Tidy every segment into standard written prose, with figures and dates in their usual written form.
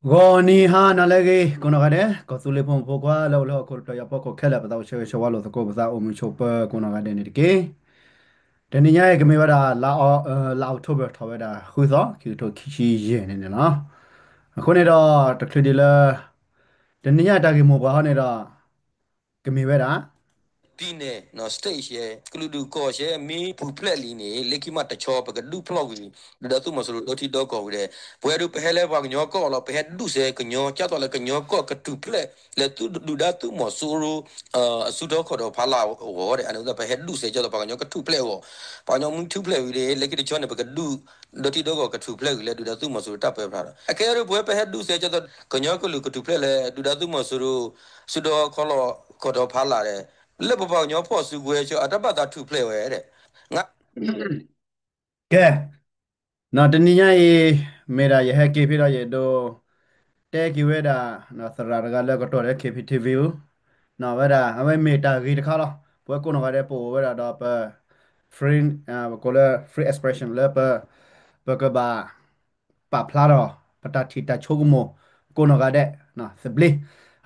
Goni ha na lagi kono gade ko sule pom pokwa lo ko to ya poko khela pa che che wa lo ko ba o mu cho pa kono gade ni ke de ni nya ke me ba da la october tho ba da khu so ki to ki chi yin ne no ko ne do to khli de la de ni nya ta ki mo ba ha ne do ke me ba da ပြည်နယ်နော် state ရဲ့ကလူဒူကောရှယ်မီပူဖလက်လီနေလက်ခိမတချောပကဒူဖလောက်ကြီးဒါသူမဆိုလို့တီတော့ကောဝဲဘွဲဒူပဲလဲဘာကညောကောလောပဲဒူဆဲကညောချတော့လဲကညောကောကတူဖလက်လက်သူဒူဒါသူမဆိုလို့အဆူတော့ခေါ်တော့ဖလာဝေါ်တယ်အဲ့ဒါပဲဒူဆဲချတော့ဘာကညောကတူဖလက်ဝေါ်ဘာညောမတူဖလက်ဝီလေလက်ခိတချောနေပကဒူဒတီတော့ကောကတူဖလက်ဝီလေဒူဒါသူမဆိုတပ်ပဲဖလာအကဲရဘွဲပဲဒူဆဲချတော့ကညောကလူကတူဖလက်လေဒူဒါသူမဆိုလို့ဆူတော့ခေါ်လို့ခေါ်တော့ဖလာတယ်လက်ပပေါညောဖို့စုပွဲချအတပတ်သာထူဖလဲဝဲတဲ့ငါ ke na de ni nya ye me da ye ha ke phi da ye do te ki we da na sra ga le ko to de ke phi tv no veda ave meta gi de kha lo pwe ko no ga de po veda do pa free ko le free expression le pa ka ba pa phla ro pa ta thi ta chu mo ko no ga de no se bli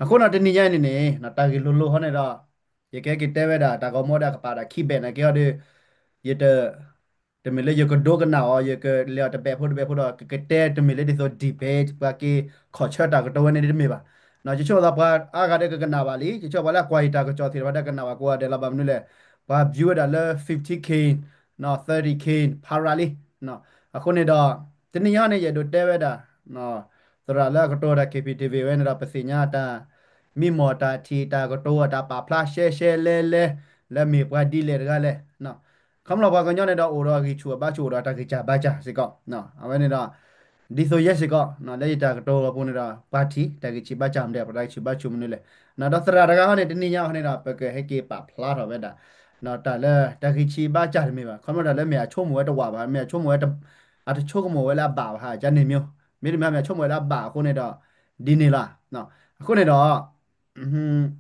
a ko na de ni ya ni ne na ta gi lo lo ho ne da ye ke ki te veda ta ko mo da ka pa da ki be na ke de ye te me le ye ko do ga na o ye ke le ta be pho do ke te me le de so debate pa ki kho cha ta ko to ne de me ba နော်ချေချောတာပါအားကတဲ့ကနာပါလီချေချောပါလားကွာတာကချောစီပါတဲ့ကနာပါကိုရတဲ့လာပါမနုလေဘာ view ဒါလဲ 50k နော် 30k ဖာရာလီနော်အခုနေတော့တနည်းရနေရတော့တဲဝဲတာနော်သရလာကတော့တာ KPTV ဝဲနေတာပစီညာတာမိမော်တာထီတာကတော့တာပါဖလားရှဲလဲမေပွားဒီလေကလဲနော်ခမလောပါကညနေတော့အိုတော့ကြီးချူပါချူတော့တာကြီးကြပါကြစီကောနော်အဝဲနေတော့ ဒီဆိုရက်စီကနော်လေတာကတော့ပုံနေတာပါတီတကချိပါချမ်တဲ့ပရိုက်ချိပါချုံနလေနော်တော့စရာတကားနဲ့တနည်းညာနေတာပကဟေကေပါဖလာတော့ပဲတာနော်တလဲတကချိပါချတယ်မြေပါခမတော့လဲမြေချုံမွဲတော့ပါမြေချုံမွဲတော့အတချို့ကမွဲလာပါဟာဂျန်နေမျိုးမြေမြေချုံမွဲလာပါခုနေတော့ဒီနေလားနော်အခုနေတော့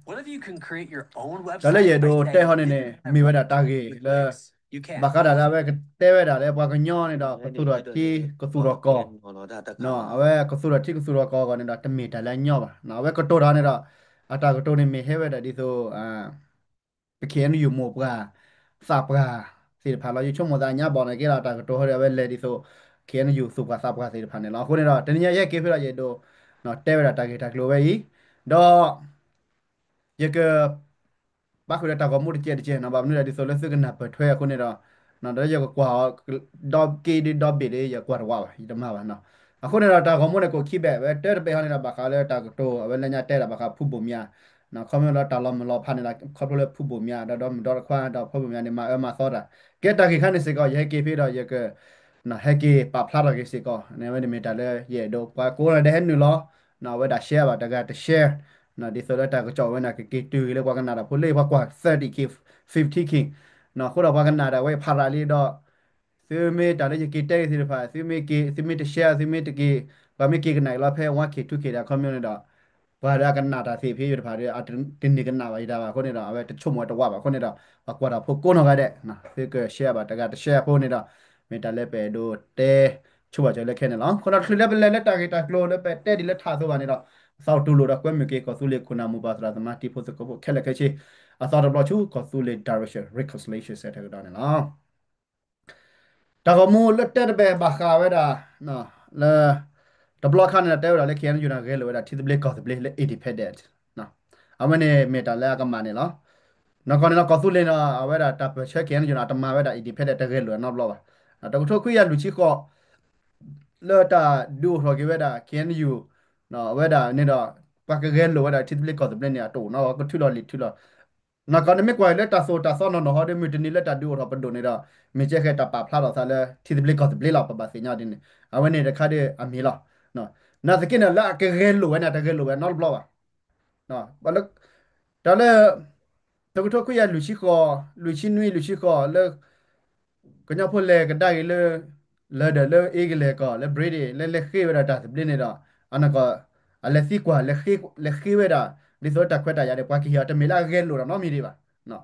What if you can create your own ဒါလည်း website ရ by တော့ saying တဲ့ဟောနေ I နေ didn't have မိဝဲတာ money တာ to ကေ make လဲ this? You can't. ဘာကဒါလာပဲတဲဝဲတာလဲဘွာကညောနေတော့ကသူတော့တီကသူတော့ကော ဟောတော့တက နော်အဝဲကဆူရတိကဆူရကောကနေတော့တမီတလည်းညော့ပါနော်အဝဲကတိုထားနေတော့အတာကတိုနေမေဟဲဝဲတဲ့ဒီဆိုပကေနယူမောပကစပကစီဖာလာယူချုံမသားညပေါ်နေကြတာတာကတိုဟရဝဲလေဒီဆိုကေနယူစုကစပကစီဖာနေလောက်ခုနေတော့တနည်းရဲ့ကေဖရရဲ့တော့နော်တဲဝဲတာကေတာကလိုပဲဤတော့ယကဘာခုရတာကမှုတကျတဲ့နော်ဘာမလို့ဒီဆိုလဲစကနာပထွဲခုနေတော့နော်တော့ရကွာတော့ကေဒီတော့ဘေးလေရကွာတော့ပါဒီမှာပါနော် အခုနေတာတာကမုန်ကိုခိပဲပဲတဲပဲဟာနေတာဘာခါလဲတာကတော့အဝဲလညာတဲတာဘာခါဖုဘုံမြာနော်ခမလောတာလောမလောဖာနေတာခေါပလိုဖုဘုံမြာတော့ခွာတော့ဖုဘုံမြာနေမှာအမသောတာကဲတာခိခန်းနေစကောရဲကေဖေတော့ရဲကနော်ဟဲကေပါဖလာတော့ကေစကောနေဝဲနေမီတာလဲရဲတော့ပါကိုရတဲ့ဟဲနူလောနော်ဝဲတာ share ပါတကတ share နော်ဒီဆိုလဲတာကကြောဝဲနာကေတူလေကွာကနာတာဖိုလေဘာကွာ 30k 50k နော်ခုတော့ဘာကနာတာဝဲဖာရာလီတော့ ซีเมตาเลจะกิเตสิรพาซีเมกิซีเมตเชียซีเมตกิบาเมกิกันไหนเราเพ่ว่าคิดทุกคิดอะคอมมิวนิตี้บาดากันนาตาสีพี่อยู่พาเรอะตินนี่กันนาไว้ดาคนนี้ดาเอาไว้ชั่วโมงตะว่าบาคนนี้ดาว่ากว่าดาพวกโกนเอาไว้เด้นะคือก็เชียบาตะกะเชียพวกนี้ดาเมตาเลเปดูเตชั่วจะเลแค่นั้นหรอคนเราคือเลเปเลตากิตาโกลเลเปเตดิเลทาโซบานี่ดาซาวตูโลดาควยมิเกก็สุเลคุณามุบาสราตมาติโพสก็แค่เลแค่ชีอาซาดบลอชูก็สุเล direction reconciliation เสร็จแล้วก็ได้เนาะ တာကမူလက်တက်ပဲဘာခါဝဲတာနော်လဲတဘလခါနဲ့တဲဝဲတာလဲခင်ယူနာခဲလို့ဝဲတာတီတဘလက်ကော့တဘလက်လဲ independent နော်အမနဲ့မေတာလဲကမနဲ့နော်နော်ကောနော်ကောသုလဲနော်အဝဲတာတပ်ချက်ခင်ယူနာတမဝဲတာ independent တခဲလို့နော်ဘလောပါတကထိုခွေရလူချီကောလဲတာဒူဟောကေဝဲတာခင်ယူနော်ဝဲတာနေတော့ပကခဲလို့ဝဲတာတီတဘလက်ကော့တဘလက်เนี่ยတူနော်ကထူလော်လီထူလော် na kan me kwa le ta so no no ho de mi ni le ta du ro pa do ne da me che khe ta pa phla ro sa le thi de ble ko de ble la pa ba se nya din ne a we ne de kha de a mi la no na de kin la ke ge lo we na de ge lo we no blo ba no ba le da le to ko to ku ya lu chi nui lu chi ko le ko nya pho le ga dai le de le e ge le ko le bre de le khi we da ta de ble ne da ana ko a le si kwa le khi we da ဒီဆိုတာခွက်တာရတဲ့ပွားကီယာတမေလာကဲလို့တော့နော်မီဒီပါနော်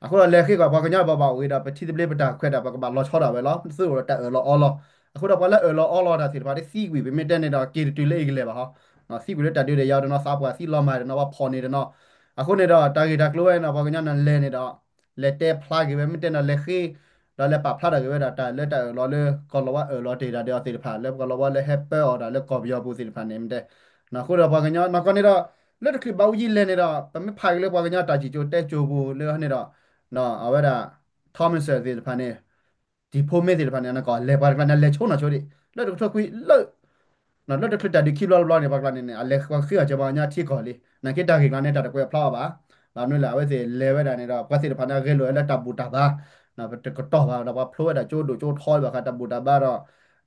အခုတော့လက်ခိကဘာကညာဘာဝေးတာပတိတပလေးပတာခွက်တာဘာကဘာလောချောတာပဲလောစိုးရတက်လောအော်လောအခုတော့ဘာလဲလောအော်လောတာစီပါတဲ့စီဝီပဲမြတဲ့နေတာကီတူလေးကလေးပါဟာ နော်စီကူလက်တာတွေရောက်တော့စားပွားစီလောမှာတော့ဘာဖော်နေတယ်နော်အခုနေတော့တာဂီတာကလိုရနော်ဘာကညာလဲနေတော့လက်တဲဖလာကေပဲမတဲ့နော်လက်ခေတော့လက်ပါဖလာတာကေပဲတာလက်တာလောလေကောလောဝလောတေတာတဲ့တေဖာလက်ကောလောဝလက်ဟက်ပဲအော်ဒါလက်ကောပြောပူစီဖာနေမတဲ့နော်ခုတော့ဘာကညာနော်ကနေတော့လက်တခဘောက်ကြီးလဲနေတော့ပမဖိုင်လေဘာကညာတာချီချိုတဲချိုဘူးလေနေတော့နော်အဝဲတာ Thomas စီဖာနေဒီဖိုမဲစီဖာနေနော်ကောလေဘာကညာလက်ချုံနော်ချိုဒီလက်တော့ခွေလက်နော်လက်တခတာဒီခီလောလောနေဘာကညာနေအလက်ခွခေအချဘာညာတီကောလေနကေတာကေကနေတာကွယ်ဖလာပါဘာနွေလာဝဲစီလေဝဲတာနေတော့ပတ်စီဖာနာကေလိုလက်တဘူတာပါနော်တကတော့ပါတော့ဖလိုတာချိုးတို့ချိုးထော်ပါခတာဘူတာပါတော့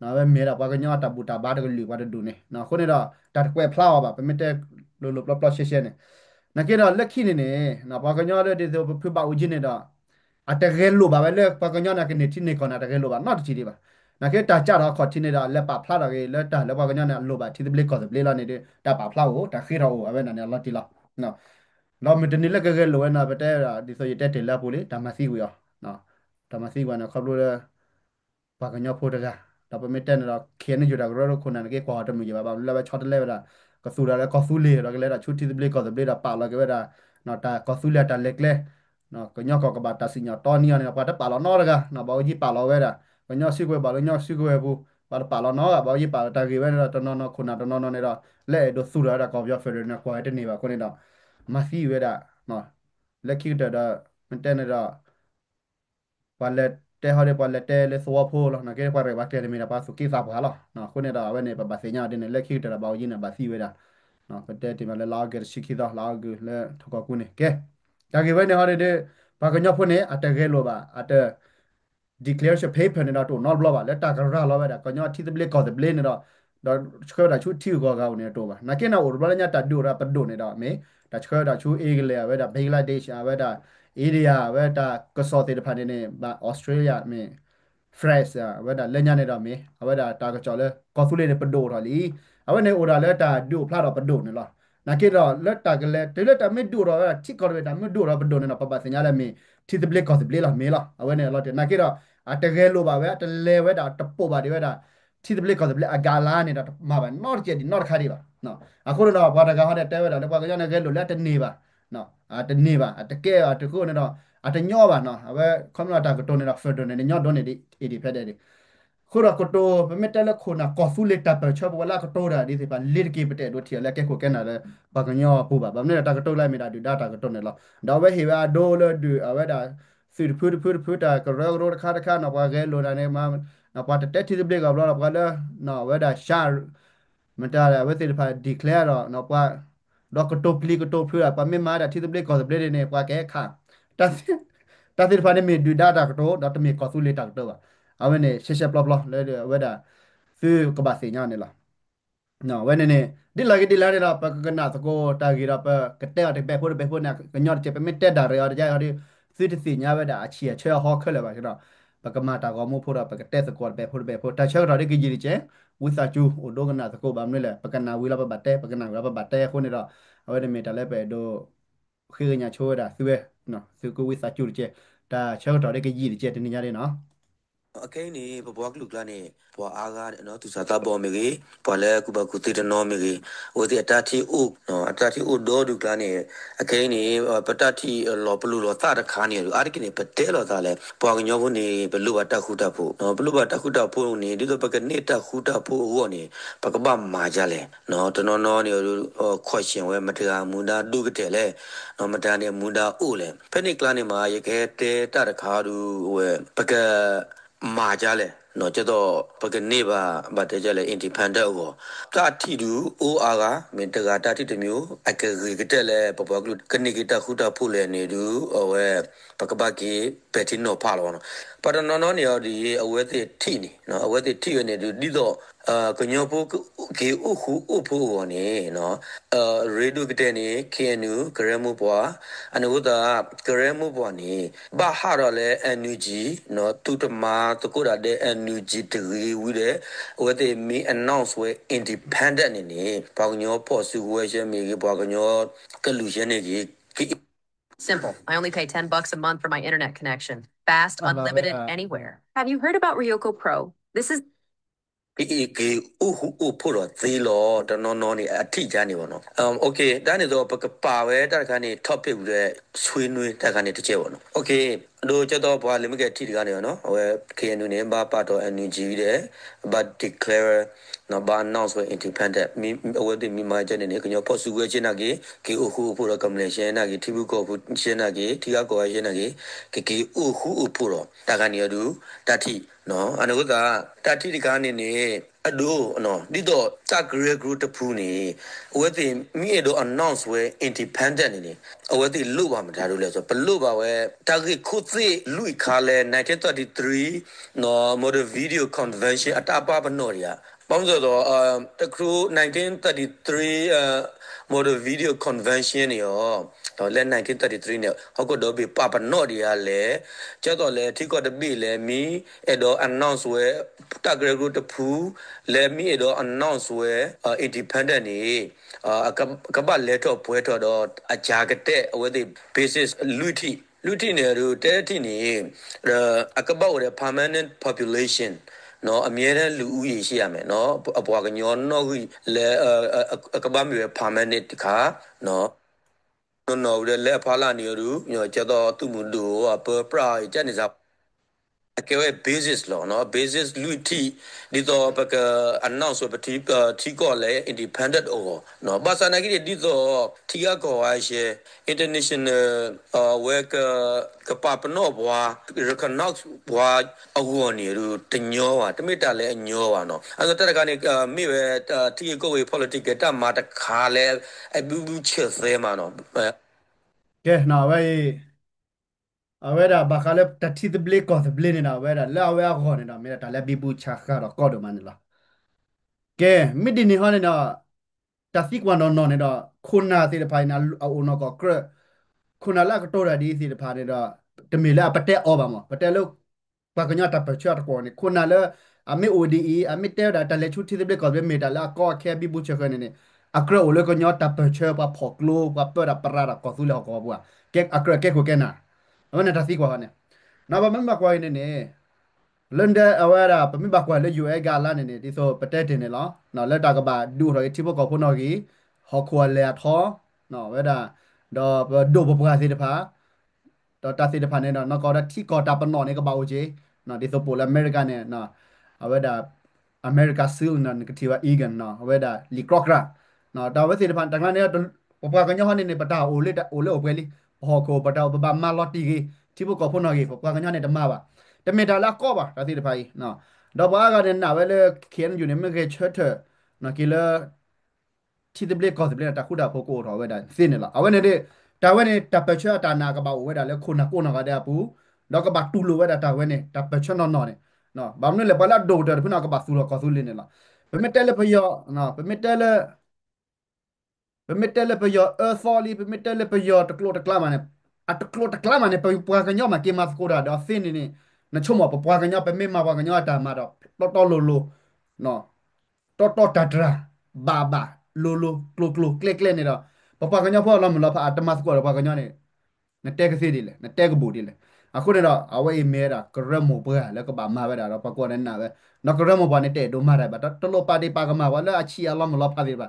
နော်ပဲမေတာဘာကညာတဘူတာပါတကလူပါတူနေနော်ခုနေတော့တာကွယ်ဖလာပါပမတဲ့လိုလိုပလပလရှေရှေနေနကေတော့လက်ခိနေနေနော်ဘာကညာတဲ့ဒီဆိုဖပါဦးဂျင်းနေတော့အတကယ်လို့ပါပဲလေဘာကညာနာကနေတိနေကောနာတကယ်လို့ပါနော်တချီဒီပါနာကေတာကြတော့ခေါ်တိနေတာလက်ပါဖလာတော့ကေလက်တာလက်ဘာကညာနာလို့ပါတိတပလစ်ကောတပလစ်လာနေတဲ့တာပါဖလာကိုတာခေတော့အပဲနာနေလော်တီလာနော်လောမတနေလက်ကကဲလိုဝဲနာပတဲ့ဒီဆိုရတဲ့တယ်လာပိုလေဒါမစီကိုရနော်ဒါမစီကနော်ခေါပလို့ဘာကညောဖို့တကားဒါပေမဲ့တဲ့နော်ခဲနေကြတာကတော့ခုနကကွာတမျိုးပါလာပဲချော့တလဲပဲကဆူလာကဆူလေရကလဲတာချူတီပလေကောတပလေတာပါလာကပဲတာနော်တာကဆူလက်တာလက်ကလဲနော်ကညောကကဘာတာစညတော်နီယနေပါတပါလာနော်ရကနော်ဘောကြီးပါလာဝဲတာကညောစီကွယ်ပါလို့ညောစီကွယ်ဘူးပါလာနော်ဘောကြီးပါတာကေပဲတော့တနော်နော်ခုနတနော်နော်နေတော့လဲတော့ဆူလာတာကောပြောဖယ်ရနေကွာတဲ့နေပါခုနေတော့မစီဝဲတာနော်လက်ခိတတာမတဲ့နေတော့ palette hore palette le so pho lo na ke pare ba ke me na pa su ki sa ba lo no ko ne da we ne ba se nya de ne le ki ta ba yin na ba si we da no ko te ti ma le la ge shi ki da la ge le tho ko ku ne ke ta ge we ne hore de ba ga nya pho ne ata ge lo ba ata declare ช paper ne da to not block ba le ta ga ra lo ba da ko nya thi de ble ko de ble ne da da chko da chu thi ko ga ne to ba na ke na o ba nya ta do ra pa do ne da me da chko da chu e ge le we da Bangladesh we da area we da ko so te de pha ne ba Australia me fresh ဝက်တာလက်ညနေတော့မေဝက်တာတာကကြော်လဲကော်ဖူလေးနဲ့ပဒိုတော့လီအဝက်နေအိုဒါလက်တာဒူဖလာတော့ပဒိုနေလားနာကေတော့လက်တာကလေးတေလက်တာမီဒူတော့ချစ်ကော်ရတာမီဒူတော့ပဒိုနေတော့ပပစညာလဲမေတီတပလက်ကော်တပလက်လားမေလားအဝက်နေတော့နာကေတော့အတကယ်လို့ပါပဲတလဲဝက်တာတပို့ပါဒီဝက်တာတီတပလက်ကော်တပလက်အဂါလာနေတာမှာပါနော်ကျက်ဒီနော်ခါဒီပါနော်အခုတော့ဘာတကဟာတဲ့တဲဝက်တာလည်းဘာကကြောင့်လဲလို့လက်တနေပါနော်တနေပါတကယ်တခုနေတော့အတညောပါနော်အဘဲကွန်မလာတာကတိုနေတာဖက်တိုနေညောဒိုနေဒီအဒီဖက်တဲ့ခုရကတိုပမတက်လက်ခုနာကော်ဖူလက်တာပချဘဝလာကတိုတာဒီစပါလစ်ကေပတဲ့တို့ထီလက်ကဲခုကဲနာလဲဘာကညောပူပါဗမနေတာကတိုလိုက်မိတာဒီဒတာကတိုနေလားတော့ပဲဟေဝါဒိုလဒူအဝဲတာဖူဖူတာကရောရောခါတခါနော်ဘာကဲလိုတာနေမှာနော်ပါတက်တီဘလကဘလာဘာလဲနော်ဝဲတာရှာမတားဝဲစီဖာ declare တော့နော်ပါတော့ကတိုပလီကတိုဖူပါမင်းမာတာတီဘလကောဘလနေပါကဲခါတာတာဖာနေမီဒူဒတာကတိုဒတ်မီကောဆူလက်တာကတိုအဝဲနေရှေရှေပလပလလဲဝဲတာဖူကဘာစီညာနေလားနော်ဝဲနေနေဒီလာနေတော့ပကကနာတကိုတာဂီရပကတဲ့တဲ့ပဲဖို့နာကညော့ချေပမတက်တာရရကြရဖူတစီညာဝဲတာအချီချေဟောခလဲပါကျွန်တော်ပကမာတာကောမို့ဖို့တော့ပကတဲ့စကောပဲဖို့တာချေတော့ဒီကကြီးချေဝိစာချူအိုဒိုကနာတကိုဘာမလဲပကနာဝီလာပဘတဲ့ပကနာဝီလာပဘတဲ့ခုနေတော့အဝဲနေမီတာလဲပဲဒိုခေညာချိုးတာသူပဲနော်သူကိုဝိစာချူချေတာချေတော့ဒီကကြီးချေတင်နေကြတယ်နော်အကဲနေဘဘွားကလူကလာနေဘွာအားကားနော်သူစားတာပေါ်မေကြီးဘွာလဲကူဘကူတီတနော်မေကြီးဟိုဒီအတတီအိုနော်အတတီအိုဒေါ်ဒူကလာနေအကဲနေပတတီလောပလူလောသာတခါနေလူအားကနေပတဲလောသာလဲဘွာကညောဖို့နေဘလူဘတက်ခုတက်ဖို့နော်ဘလူဘတက်ခုတက်ဖို့နေဒီလိုပကနေတက်ခုတက်ဖို့ဟောနေပကပမာကြလဲနော်တနော်နော်နေခွက်ရှင်ဝဲမတရာမူဒါဒုကတဲ့လဲနော်မတန်နေမူဒါအိုလဲဖက်နိကလာနေမှာရခဲတဲတတခါဒူဝဲပကမာကြလဲနော်ကျတော့ပကနေပါဗတ်ကြလဲ independent ကိုတာတီဒူအိုအားကမင်တကတာတီတမျိုးအကရေကတဲ့လဲပပကလူကနေကတခုတဖို့လဲနေဒူဝဲပကပကီပက်တီနိုဖာလောနော်ပတနော်နော်နေရဒီအဝဲတိထိနေနော်အဝဲတိထိရနေဒူဒီတော့ကညောဖို့ကေအခုအဖို့ဝနေနော်ရေဒူကတဲ့နေ KNU ဂရမှုပွားအနုဒဂရမှုပွားနေဘာဟာရလဲ NUG နော်တူတမာတကုရတဲ့ NUG တရီဝီတဲ့ဝတဲ့မီ announce ဝဲ independent နေနေဘောင်ညောပေါ်စုဝဲရှမေဘောင်ညောကလူရှနေကြီး Simple. I only pay $10 a month for my internet connection. Fast, unlimited, anywhere. Have you heard about Ryoko Pro? This is ke u phoro zelo to no ni athi ja ni bo no okay da ni so pa we ta kha ni topic de swui nui ta kha ni tje bo no okay do che do bwa lim ke thi ga ni no we KNU ni ba pa to energy de but declare no ba announce we independent mi we de mi ma je ni ke nyo pho su we chin na ke u phoro combination na ke thi bu ko bu chin na ke thi ga ko chin na ke u phoro ta kha ni du ta thi no anu ga ta thi ga ni ni ado no di do ta great group to pu ni we the mi do announce we independent ni we the lu ba ma da do le so blu ba we ta ge khu thi lu kha le 1933 no model video convention ata pa ba no ya ပေါင်းဆိုတော့တခု1933 model video convention နေရောတော့လဲ1933နဲ့ဟောက်ကတော့ပြပပနော့တွေကလည်းကျတော့လဲထိကော့တပိလဲမီအဲ့တော့ announce ဝဲတဂရဂရုတဖူလဲမီအဲ့တော့ announce ဝဲ independent နေကပလဲတော့ပွဲတော့အကြာကတဲ့အဝဲဒီ basis လူတီနေရတဲ့တီနေအကပောက်ရ permanent population နော်အမြဲတမ်းလူဦးရေရှိရမယ်နော်အပွားကညောနော်လဲကဘာမျိုး permanent တခါနော်နော်လဲဖာလာနေရညောကျတော့သူမှုတို့ပပရာကျနေစားque basis law no basis luti di to bak announce so pati thi ko le independent o no basana ki di to thi ga ko wa she international work ka pa no bwa recognize bwa awo ni ru tinyo wa tamita le anyo wa no aso ta ka ni mi we thi ko we political ta ma ta kha le abu bu che se ma no ကဲနာဝဲအဝဲဒါဘာခါလဲတတိတဘလကောတဘလနေတာဝဲဒါလာဝဲခေါ်နေတာမြေတာလဲဘီဘူချာခါတော့ကောဒမန်လာကဲမိဒီနီဟောနေတော့တသိကွမ်တော့နော်နေတော့ခုနာစီတဖိုင်နာအိုနော်ကောကရခုနာလာကတော်ရဒီစီတဖာနေတော့တမီလာပတက်အောပါမပတက်လို့ဘာကညတာပချတ်ကောနေခုနာလဲအမေ ODE အမေတဲဒါတလဲချူတီတဘလကောပဲမေတာလာကောခဲဘီဘူချခနေနေအခရအိုလေကညတာပချပါဖောကလိုပပရပရကောသူလောကောဘွာကဲအခရကဲကိုကဲနာအမနတသိကွာနေနာဘာမမကွာနေနေလန်ဒအဝရပမိဘကွာလေယူအေဂါလာနေနေဒီဆိုပတက်တင်နေလောနော်လက်တာကဘာဒူရတိဘကောဖုနော်ကြီးဟောခွာလေထောနော်ဝဲဒါတော့ဒိုဘပွားစီတဖာတော့တာစီတဖာနေတော့နော်ကောတာတီကောတာပနော်နေကဘာဦးကြီးနော်ဒီဆိုပိုလအမေရိကန်နေနော်အဝဲဒါအမေရိကဆူနော်ကတိဝအီဂန်နော်အဝဲဒါလီကရော့ကရာနော်တော့ဝဲစီတဖာတန်ခါနေတော့ဘပွားကညဟနေနေပတာအိုလေအိုလေအိုပွဲလီဟောကိုပတာဘဘာမာလော်တီကြီးတိဘကောဖုနော်ကြီးဘပွားကညနေတမပါတမေတာလာကောပါဒါစီတဖိုင်နော်တော့ဘာကလည်းနာဝဲလေခင်ယူနေမကေချတ်နော်ကီလာတီတဘလကောတဘလတာခုဒါဖိုကိုတော့ဝဲဒါစင်းနေလားအဝဲနေတဲ့တာဝဲနေတာပချာတာနာကပါဝဲဒါလေခုနာကိုနာကတဲ့ပူတော့ကဘာတူလိုဝဲဒါတာဝဲနေတာပချာနော်နော်နော်ဘာမလို့လဲဘာလာဒိုတယ်ခုနာကပါသူတော့ကောသူလင်းနေလားဘယ်မတဲလေဖယောနော်ဘယ်မတဲလေပမတဲလေပယောဆော်လီပမတဲလေပယောတကလိုတကလာမနဲ့အတကလိုတကလာမနဲ့ပွားကညောမကေမစကိုဒါတော့ဖင်းနေနချုံမပွားကညောပမေမပွားကညောတာမတော့တော်လိုလိုနော်တော်တတရာဘာလိုကလိုကလကလနေတော့ပွားကညောဖော်လာမလို့ဖာတမစကိုပွားကညောနေနတဲကစီဒီလေနတဲကဘူဒီလေအခုနေတော့အဝေးမဲတာကရမောပွားလည်းကဘာမပဲတာတော့ပကောနေနာပဲနော်ကရမောဘာနေတဲ့ဒိုမာတယ်ဘာတလိုပါဒီပါကမှာဝလာအချီအလောမလို့ဖာဒီပါ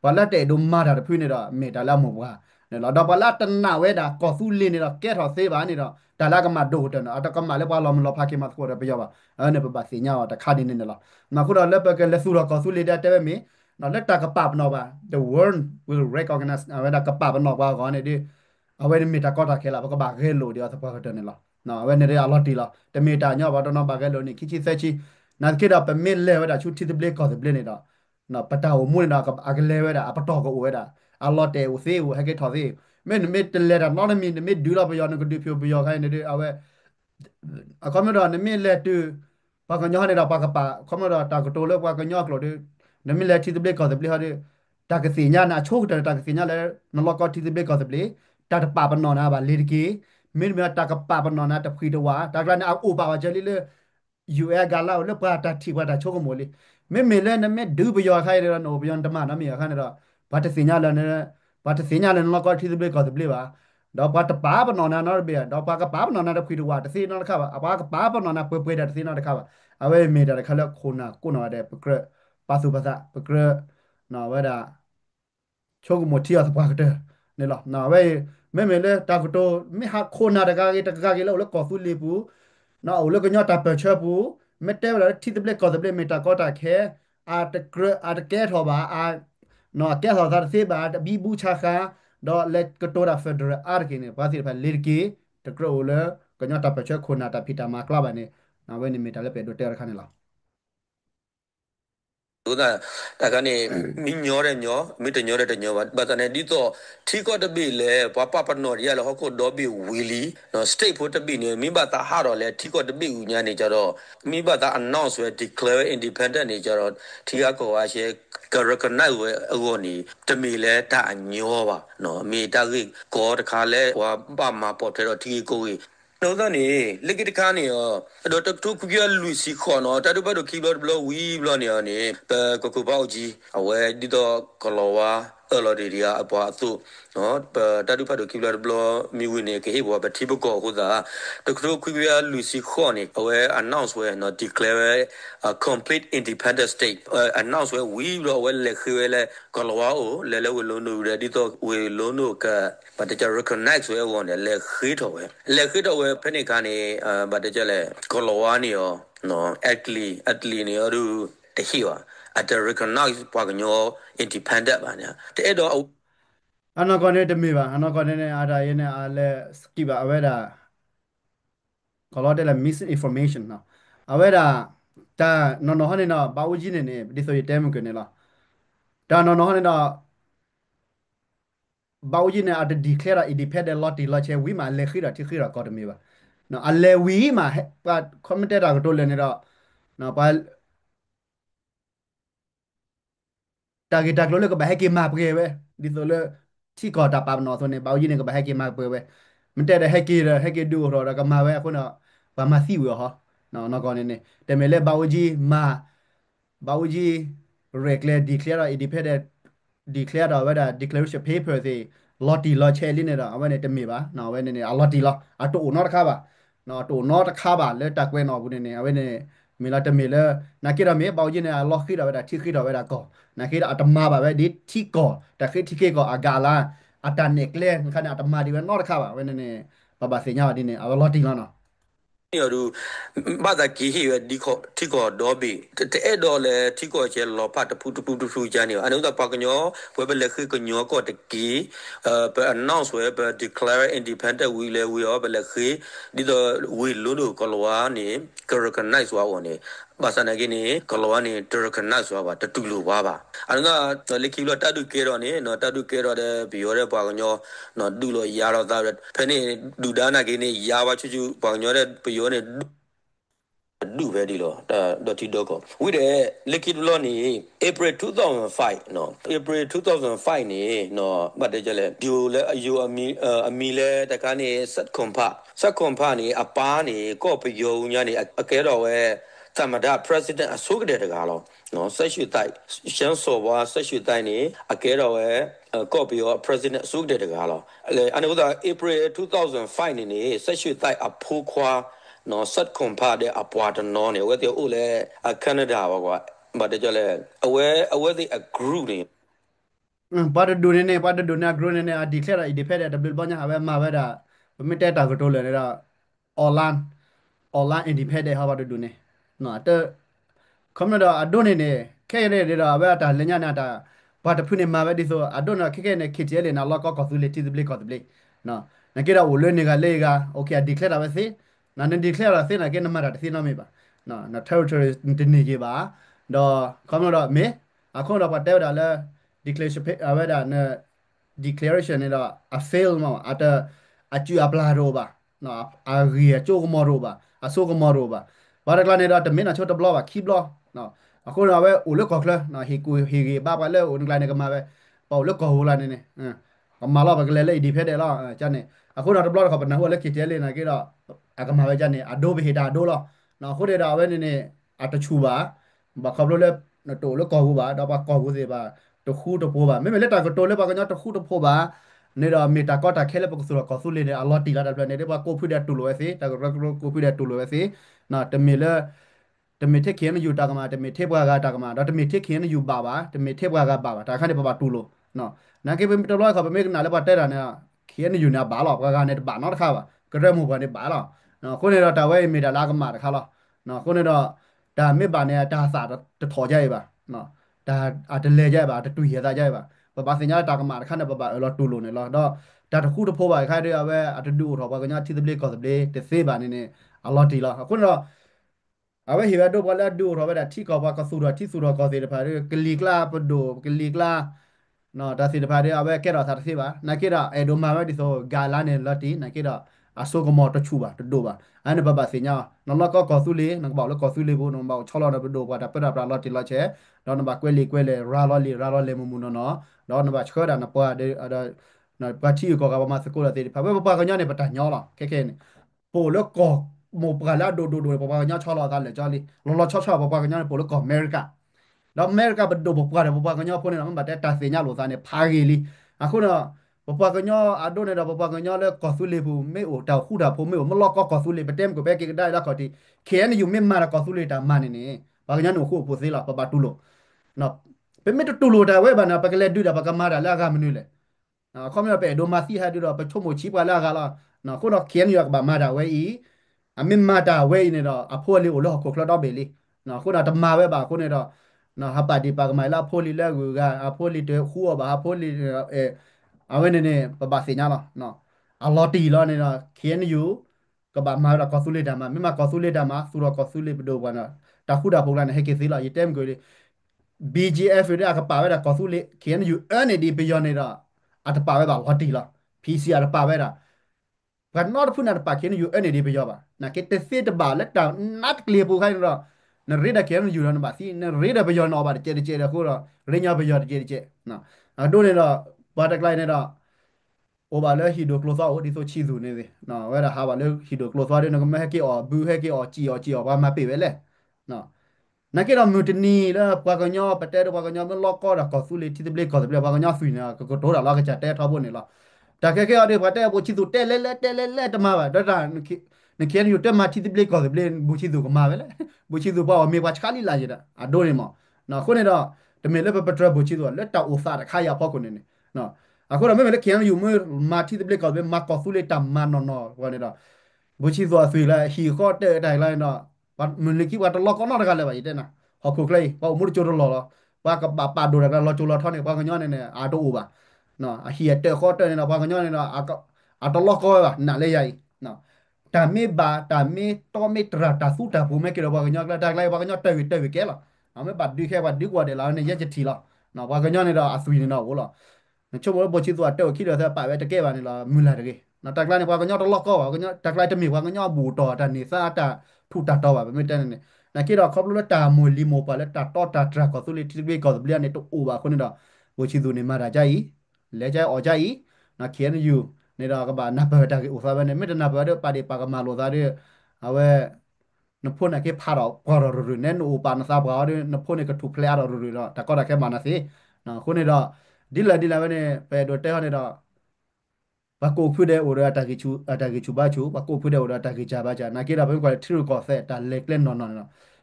bala te do ma da phu ne da me da la mo bwa ne la da bala tan na we da ko su le ne da ke tho se ba ne da da la ka ma do ta no ata ka ma le ba lo mo lo pha ke ma ko da ba ya ba ne ba se nya wa da kha ni ne la na ko da le pa ke le su ro ko su le da te me no le ta ka pa no ba the world will recognize we da ka pa no ba ko ne di awe ne me ta ko da ke la ba ka ba ge lo di ta pa ka ne la no awe ne a lot ti la te me ta nya ba do no ba ge lo ni ki chi se chi na ke da pa me le we da chu ti the ble ko the ble ne da နော်ပတာဝမွေးနာကအကလဲဝဲတာအပတော်ကိုဝဲတာအလော့တဲဦးသေးဦးဟဲ့ကထော်သေးမင်းမစ်တလဲတာနော်မင်းမစ်ဒူလာပယောနကဒီဖြိုပယောခိုင်းနေတဲ့အဝဲအကမတော်နမင်းလက်တူပါကညောနေတာပါကပါကမတော်တာကတိုလဲပါကညောကလို့နမင်းလက်တီတဘလကောတဘလဟာတာကစီညာနာချိုးတယ်တာကစီညာလဲနလောကတီတဘလကောတဘလတာတပါပနော်နာပါလေတကီမင်းမတာကပါပနော်နာတခွီတဝါတာကလည်းအိုပါဝဂျလီလေယူအဲဂါလာလေပါတာတီပါတာချိုးကမိုလီမေလဲနမေဒူဘယောခိုင်ရနိုဘယန်တမနမေခါနေတော့ဘာတစညာလဲနေဘာတစညာလဲနော်ကောတီဘလေကောတဘလေပါ đó ba tập ba bên nó bây đó ba cái ba bên nó quy định thì nó khác à ba cái ba bên nó bơi bơi thì nó khác à vậy mình đã khai là khôn cô nó để bực ba su ba sa bực nó vậy đã cho cái một chiếc ba cái này là nó vậy mấy mình đấy ta cái đồ mấy hạt khôn nào cái lâu là có phụ liệu bù nó ở lúc cái nhau tập chơi bù mấy téo là thi tập lệ có tập lệ mình ta có ta khe à cái thọ bà nó cái thọ ta sẽ bà bị bu cha kha đó là cái đồ là phải được ar cái này ba thì phải liệt kê tập cái là cái nhau tập chơi khôn nào tập pita mà club này nó vậy nên mình ta là phải đồ téo khăn này Uda takane mi nyore nyo mi te nyore te nyo batane dito tiko to be le papa pa no ya lo ko do bi wili no state for to be ni mi bata ha ro le tiko to be unya ni jaro mi bata announce we declare independent ni jaro tika ko a she ka recognize we ago ni to mi le ta nyo ba no mi ta gi ko ta kha le wa ba ma po te ro tiki ko gi no da ni legit ka ni yo do to tu ku ya lu si kho no ta do ba do ki lo wi lo ni ni ko ko ba ji awe di do ko lo wa lo di dia apa tu no ta do ba do ki lo mi wi ni ke he bo ba ti bu ko ko da to ku ya lu si kho ni awe announce we no declare a complete independent state announce we lo we le khwe le ko lo wa o le we lo no re di do we lo no ka but the recognize we won le khito we phene ka ni but the le ko lo wa ni yo no atli ni yo du te hi wa at the recognize pa nyo independent ba nya te do anh còn này đam mê anh còn này à đây này à le skip à vậy đó kalau ada lah misinformation na awera ta no hane na bauji ne diso ye tem ke ne la ta no hane na bauji ne at declare independent lot la che wi ma le khira ti khira ko de me ba no alle wi ma pa commentator ko to le ne da no pa ta ki ta lo le ko ba he ki ma pre we diso le ti ko ta pa no so ne bauji ne ko ba he ki ma pre we มันแต่ได้ให้กีเลยให้กีดูเราแล้วก็มาแวะคนเนาะบามาซิวเหรอเนาะนอกจากนี้แต่เมื่อเล่บาวจีมาบาวจี regular declare independent declare เราไว้ได้ declaration paper สิลอตตีลอเชลินเนี่ยเอาไว้ในเต็มมีปะเนาะเอาไว้ในเนี่ยลอตตีลออ่ะตัวนอตค่าปะเนาะตัวนอตค่าปะเลยตักไว้เนาะบุญเนี่ยเอาไว้ในมีลาเต็มมีเลยนักกีฬาเมย์บาวจีเนี่ยล็อกขึ้นเอาไว้ได้ที่ขึ้นเอาไว้ได้ก่อนนักกีฬาอัตมาแบบไว้ดิที่ก่อนแต่ขึ้นที่เกี่ยวกับอากาศละ ata nekle khane ata mari we not khaba we ne baba se nya di ne a lot ti la no yoru bada ki hi di ko ti ko do bi te do le ti ko che lo pa tu pu ja ni anu da pa ko nyo we be le khu ko nyo ko te ki be announce we be declare independent we le we o be le khi di do we lu lu ko lo wa ni ko recognize wa wo ni ba sa na ki ni ko lo wa ni to recognize wa ba tu lu wa ba anu da le ki lo ta du ke ro ni no ta du ke ro de bi yo de pa ko nyo no du lo ya ro da phe ni du da na ki ni ya wa chu pa ko nyo de yo ne do very low dot dog with a liquid loney April 2005 no April 2005 ni no but the jale you a mile the can sat compa ni a pa ni ko pe yo nya ni a ke do we tamada president asuk de ga lo no sa shu tai shan so wa sa shu tai ni a ke do we ko pe yo president asuk de ga lo anu da April 2005 ni sa shu tai a phu kwa no sat compa de apwa to no ne we the o le a Canada ba kwa but the jale aware the a group ni pada du ne pada du na gro ne a declare independent bil banya ave ma we da me te ta ko to le ne da online independent ha pada du ne no ata คอมนะอดอนเนี่ยแค่เนี่ยเดี๋ยวว่าแต่เรื่องนี้นะแต่พอแต่พูดเนี่ยมาแบบนี้ဆိုอดอนแค่เนี่ยคิดเจเลยนะล็อกก็สุเลยที่สุดเลยก็สุดเลยเนาะนั่นก็เราโอเลนี่ก็เลยก็โอเคดีเคลร์เอาไว้สินั่นดีเคลร์เอาสินะแค่นั้นมาได้สิน้องมีป่ะเนาะนั่น territory นี่กี่ป่ะดอคอมนะเมอะคงเราพอเดี๋ยวเรา declaration เอาไว้ได้เนี่ย declaration เนี่ยเรา a fail มั้งอาจจะอาจจะอัปลาโรบะเนาะอาเรียโจกมอโรบะอาโซกมอโรบะบาร์กลาเนี่ยเราแต่เมน่ะชดตบล้อบะคีบล้อเนาะ အခုတော့ပဲဦးလက်ခေါ်ခလနော်ဟီကူဟီရီဘာပါလဲဦးငလိုက်နေကမှာပဲပေါ့လက်ခေါ်ဟူလာနေနေအမလာဘကလေးလေးဒီဖက်တယ်လားကျန်နေအခုတော့ဘလော့ခေါ်ပနဟိုလက်ခစ်တဲလေးနာကေတော့အကမှာပဲကျန်နေအဒိုဘဟီတာဒိုလောနော်ခုတဲ့တော့ပဲနေနေအတချူပါဘာခေါ်လို့လဲတိုလက်ခေါ်ဟူပါတော့ဘာခေါ်ဟူစေပါတခုတဖိုးပါမဲမဲလက်တာကတိုလက်ပါကညတခုတဖိုးပါ နေတော့မေတာကောတာခဲလေပကဆိုတော့ကောဆူလေအလော်တီလာတယ်နေတယ်ဘာကိုဖိတဲ့တူလို့ပဲတာကိုဖိတဲ့တူလို့ပဲနော်တမီလေတမီထက်ခဲနယူတာကမှာတမီထက်ဘွားကတာကမှာတော့တမီထက်ခဲနယူပါတမီထက်ဘွားကပါတာခါနေပါတူလို့နော်နာကေပမတော်ခါပမေကနာလေပါတဲ့တာနေခဲနယူနာပါတော့ဘာကနေပါတော့တခါပါကရဲမှုပါနေပါတော့နော်ခုနေတော့တာဝဲမေတာလာကမှာတခါတော့နော်ခုနေတော့ဒါမေပါနေတာစာတထော်ကြရပါနော်ဒါအတလဲကြပါတတူရတာကြပါဘာစညာတာကမှာခါနေပါလောတူလို့နေလောတော့ဒါတခုတဖို့ပါခိုင်ရပဲအတူတူတော့ဘာကညာတီတပလေးကောတပလေးတစေပါနေနေအလော်တီလာခုနေတော့ အဝဟိဝဒဘလာဒူရဘဒတိကောဘကဆူရတိဆူရကောစေတဖာရကလီကလာပဒိုကလီကလာနော်ဒါစီတဖာရအဝကဲတော့သာသိပါနကေရအေဒိုမာဝဒီဆိုဂါလာနေလတီနကေရအဆုကမောတချူပါတဒိုပါအဲ့နဘဘစညာနော်လကောကောဆူလီနကဘောလကောဆူလီဘူးနော်ဘောချောလောနဘဒိုပါတာပရပလာတီလာချေတော့နဘကွဲလီကွဲလေရာလောလီမူမူနော်တော့နဘချောဒါနပွားဒေနော်ပါတီကောကဘာမစကိုလာတေဖာဘဘကညာနေပတာညောလာခဲနေ ပိုလကောmo pala do papa nya chola ta le jali lo cho papa nya polo ko america แล้วแม่ก็เป็นตัวปกติปกติก็ย่อพวกนี้มันแบบแต่เสียญาโลซาเนี่ยพาเกลีอ่ะคุณอ่ะปกติก็ย่ออะโดเนี่ยปกติก็ย่อแล้วก็สุเลผู้ไม่โอดาวคู่ดาวผู้ไม่โอมันลอกก็สุเลไปเต็มก็ไปกินได้แล้วก็ที่เขียนอยู่ไม่มาแล้วก็สุเลตามมานี่ปกติก็ย่อหนูคู่ผู้สิละปะตุโลเนาะเป็นไม่ตุโลแต่เว้ยบ้านนะปกติเลยดูแต่ปกติมาแล้วก็มันนี่แหละเขาไม่เอาไปโดมาซี่ให้ดูเราไปชมโมชิปกันแล้วกันละเนาะคุณเราเขียนอยู่กับมาดาเว้ยอีอ่ะไม่มาดาเว้ยเนี่ยเราอ่ะพวกเลยโอ้โหก็คลอดเอาเบลีเนาะคุณเราทำมาเว้ยบ้าคุณเนี่ยเรา နော်ဟပါဒီပါကမိုင်လာဖိုလီလက်ကူကအဖိုလီတေခူဘာဖိုလီအဝဲနေနေပပစညာလောနော်အလော်တီလောနေနော်ခင်ယူကဘာမာရကောဆူလေတမမြမကောဆူလေတမစူရကောဆူလေဘဒိုဘနာတခုတာပုံလာနေဟေကေစီလာယတဲမ်ကိုလေ BGF ရကပါဝဲတာကောဆူလေခင်ယူအနေဒီဘယောနေတာအတပါဝဲတာလော်တီလာ PCR ပါဝဲတာ but not put na pa ken you any de be ba na ke te fit ba let down not clear bu khai ro na reda ken you na ba si na reda be yo no ba che che ko ro re nya be yo che che na a do ne ro butterfly ne ro o ba le hydro close o di so chi su ne de na wa da ha ba le hydro close de na ma ke o bu he ke o ba ma pe be le na na ke ro mutini la pa ka nyo pa te ro pa ka nyo lo ko da ko su le ti de ble ko de ble pa ka nyo su ne ko do da la ka cha te tho bu ne la တာခဲခဲအရေဘာတဲ့ဘူချီသူတဲလဲတမပါဒတာနခဲယူတဲမတီဒီဘလကောဘလဘူချီသူကမှာပဲလေဘူချီသူပေါ့မေပါချခါလီလာရတာအဒိုနေမနော်ခုနေတော့တမေလည်းပထရဘူချီသူလက်တောက်အိုစားတခါရပေါ့ကုန်နေနော်အခုတော့မေလည်းခဲယူမမာတီဒီဘလကောဘမကောဆူလေတမနော်ဘာနေတော့ဘူချီသူအဆွေလာဟီခေါ်တဲ့တိုင်လိုက်တော့ဘာမလကီဘာတလောကောနော်တကလည်းပါရတဲ့နာဟောခုကလေးပေါ့မှုချိုးလောဘာကပါဒိုရကလောချိုလောထောနေဘာကညောနေအာတိုအိုပါ no a hi te ko te na ba nyo na a to lo ko ba na le yai no ta me ba ta me to me tra ta su ta bu me ke ba nyo la ta lai ba nyo te wi ke la a me ba di ke ba di kwa de la ne ye che ti la no ba nyo ne da a su ni no wo la cho bo bo chi tu a te ki de sa pa be te ke ba ni la mu la de ke no ta lai ne ba nyo to lo ko ba nyo ta lai te mi ba nyo bu to ta ni sa ta thu ta to ba me te ne na ke da ko lu la ta mo li mo pa la ta to ta tra ko su li ti be ko bli ne to o ba ko ne da bo chi tu ne ma da ja yi လဲကြအော်ကြဤနော်ခေနယူနေတော့ကဘာနဘတာကေဥစားဘနေမတနဘရပါဒီပါကမာလိုသားရအဝဲနဖို့နကေဖာတော့ဘောရရနေနိုပါနစာဘောရနဖို့နကထုဖလဲရရရတော့တကောတခဲမာနစီနော်ခုနေတော့ဒီလာပဲနေပဲတော့တဲဟနေတော့ ba ko phu de ora ta ki chu ba chu ba ko phu de ora ta ki cha ba cha na ke da ba ko thru ko se ta le kle no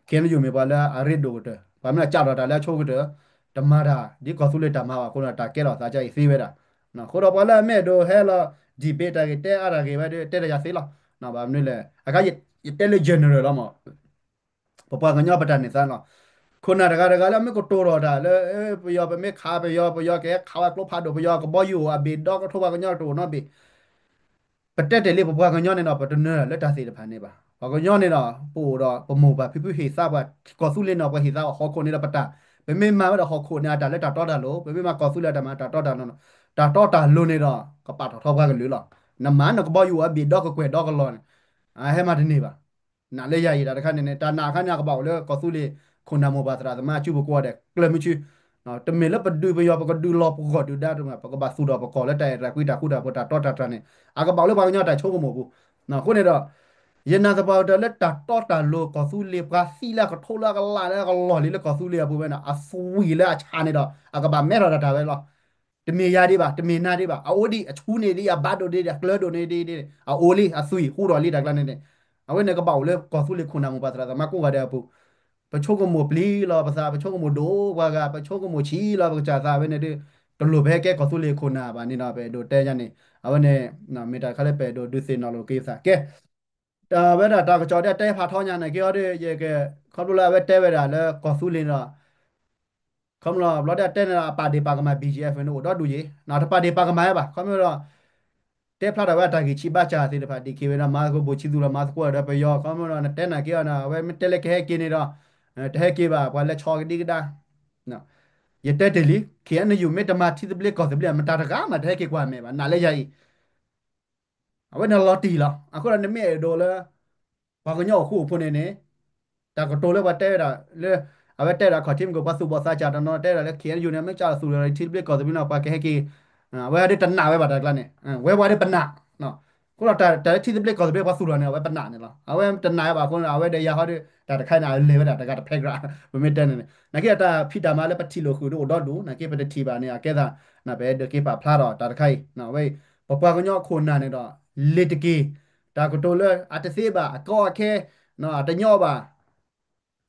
ke ni yu me ba la a ri do de ba me cha da ta la chu de ta ma da di ko su le ta ma ba ko na ta ke da sa cha si be da na ko da ba la me do he la di be ta ke te a da ke ba de te da ya si la na ba me le a ka ye te le general la ma pa pa ga nya ba ta ni sa la คนน่ะตะกะแล้วไม่ก็โตรอดาแล้วปยอไปไม่คาไปยอแกขาวกลพาดปยอก็บ่อยู่อ่ะเบดอกก็โทว่าก็ยอโตเนาะเบปะเตเตเลปะก็ยอเนี่ยเนาะปะตเนแล้วตาสิตะพันนี่ป่ะปะก็ยอเนี่ยเนาะปูดอปะหมู่ป่ะพิเฮซาป่ะก็สุเลเนาะปะเฮซาฮอคนนี่ละปะตาไปไม่มาว่าฮอคนเนี่ยตาแล้วตาตอดาโลไปไม่มาก็สุเลตามาตาตอดาเนาะตาตอตาโลเนี่ยเนาะก็ปะทอพากันหรือหรอน้ำมันเนาะก็บ่อยู่อ่ะเบดอกก็แกวดอกก็รอให้มาที่นี่ป่ะน่ะเลยใหญ่ตาคันเนี่ยตาหน้าคันเนี่ยก็บอกเลยก็สุเล คนนำมาบาตราแต่มาชูบกว่าเด็กเกลไม่ชูเนาะแต่เมื่อแล้วไปดูไปยอปก็ดูรอปก็ดูได้ตรงนั้นปก็บาสูดปก็แล้วแต่รักวิดาคุดาปตาตอตาเนี่ยอากระเป๋าเลยบางอย่างแต่โชคก็หมดบุเนาะคนนี้เราเย็นนาสบายแต่แล้วตาตอตาโลก็สู้เลียบก็ซีแล้วก็โทแล้วก็ลายแล้วก็หล่อเลยแล้วก็สู้เลียบบุ้มนะอาฟูยแล้วชาเนี่ยเราอากระบาแม่เราตาไว้หรอ တမေရဒီပါတမေနာဒီပါအိုဒီအချူနေဒီအဘတ်ဒိုဒီကလဒိုနေဒီဒီအိုလီအဆွီဟူတော်လီဒါကလနေအဝဲနေကပေါ့လေကောဆူလီခုနာမပါတရာမကိုကတဲ့ပူပချိုကမိုပလီလောပါစာပချိုကမိုဒိုဝါကပချိုကမိုချီလောပကြာစာပဲနေတလူပဲကဲကောဆူလီခုနာပါနေတော့ပဲဒိုတဲညနေအဝဲနေနော်မေတာခလည်းပဲဒိုဒုစေနော်လိုကိစ္စကဲတာပဲတာကကြောတဲ့တဲဖာထောင်းညာနေကြောတဲ့ရေကခေါပလိုလာပဲတဲပဲတာလဲကောဆူလီနော် không là lo đã tên là bà đi bà cái mà BGF nó đó đủ gì nào thì bà đi bà cái mà bà không là thế phát là tại cái chi ba cha thì bà đi kia là mà có bộ chi du là mà có ở bây giờ không là tên là kia là vậy mình tên là cái kia này đó thế kia bà qua là cho cái đi cái đó nè giờ tên thì lý khi anh dùng mấy tấm mà thì biết có thể biết mà ta ra mà thế kia qua mẹ bà nào lấy vậy à vậy là lo tì là à có là nếu mẹ đồ là bà có nhỏ khu phụ này nè ta có tôi là bắt té là le à bắt té là khó chim của bác su bác sa chả nó té là le khiếnอยู่เนี่ยไม่จ่าสูเลยที่เรียกก็จะมีเอาไปแค่กี่เวลาได้ตันหนาไว้บัดนั้นเนี่ยเวลาได้ปัญหาเนาะก็เราแต่ที่เรียกก็จะเรียกบาสูเนี่ยไว้ปัญหาเนี่ยเนาะเอาไว้ตันหนาบางคนเอาไว้ได้ยาเขาด้วยแต่ใครหนาเลยว่าแต่ก็เพกระไม่เต้นเนี่ยนักเก็ตาพี่ดามาแล้วปัจจิโลคือดูดอดูนักเก็ตเป็นทีบาเนี่ยแกตาน่ะไปเด็กเก็บพลาดแต่ใครเนาะไว้ปะปะก็ย่อคนน่ะเนี่ยเนาะเลตกีตาก็ตัวเลยอาจจะเสียบาก็แค่เนาะอาจจะย่อบา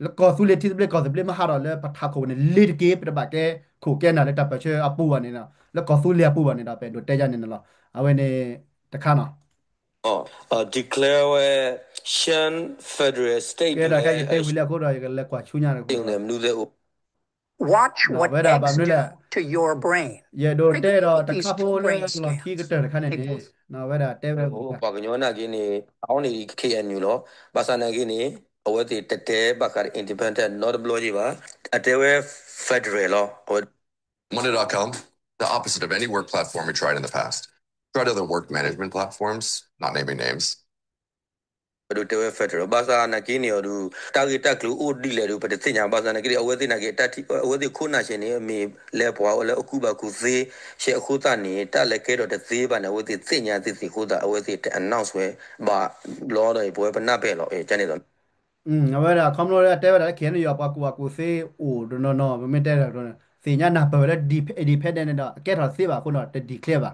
แล้วก็สุเลที่เบลก็จะเบลมาหาเราเลยปัทาโคเนี่ยลีดเก็บเป็นแบบแกขู่แกน่ะเลยแต่ไปเชื่ออปูวันนี้นะแล้วก็สุเลียปูวันนี้นะเป็นดูเตจันนี่นะล่ะเอาไว้ในตะขานอ่ะ declare ဝဲ Shan Federal แก State ได้แค่လဲจะเตวิเลียก็ได้ก็เลยกว่าชูญาเลยก็ တင်တယ်မလို့တဲ့ Watch นะ what เวลาแบบ eggs นี้ do แหละ to your brain. อย่าโดนเตะ Regulate เรา with ตะ these ขาโพ two เลย brain เราที่ก็ scans. เตะขนาด Take นี้ this. นะเวลาเตะแบบ ဟိုပါကညောနာကင်းနေအောင်းနေ KNU လောဘာသာနာကင်းနေအဝဲတီတက်တဲဘက independent not blow ကြီးပါအတဲဝဲ federal လောဟို Monday.com, the opposite of any work platform we tried in the past. Tried other work management platforms, not naming names. ဘဒတဲဝဲ federal ဘာသာနာကင်းနေရူတာဂက်တက်ကလူအိုဒီလေရူပတဲ့တင်ညာဘာသာနာကင်းအဝဲတီနာကတက်အဝဲတီခုနာရှင်နေအမေလဲပွားလဲအခုပါကူသေးရှေအခုတာနေတက်လဲကဲတော့တဲ့သေးပါနေဝဲတီတင်ညာတီခုတာအဝဲတီ announce ဝဲဘာလောတော့ဘွဲပနပဲလောကျန်နေတော့ เอาไว้ละคอมโลเลยเตะเวลาเขียนอยู่ปะกูเซโอ้ดูนอไม่เตะแล้วสีญาหน้าเปิดแล้วดีเพนเดนต์เนี่ยแกถอดเสียบะคนเนาะแต่ดีเคลียร์บะ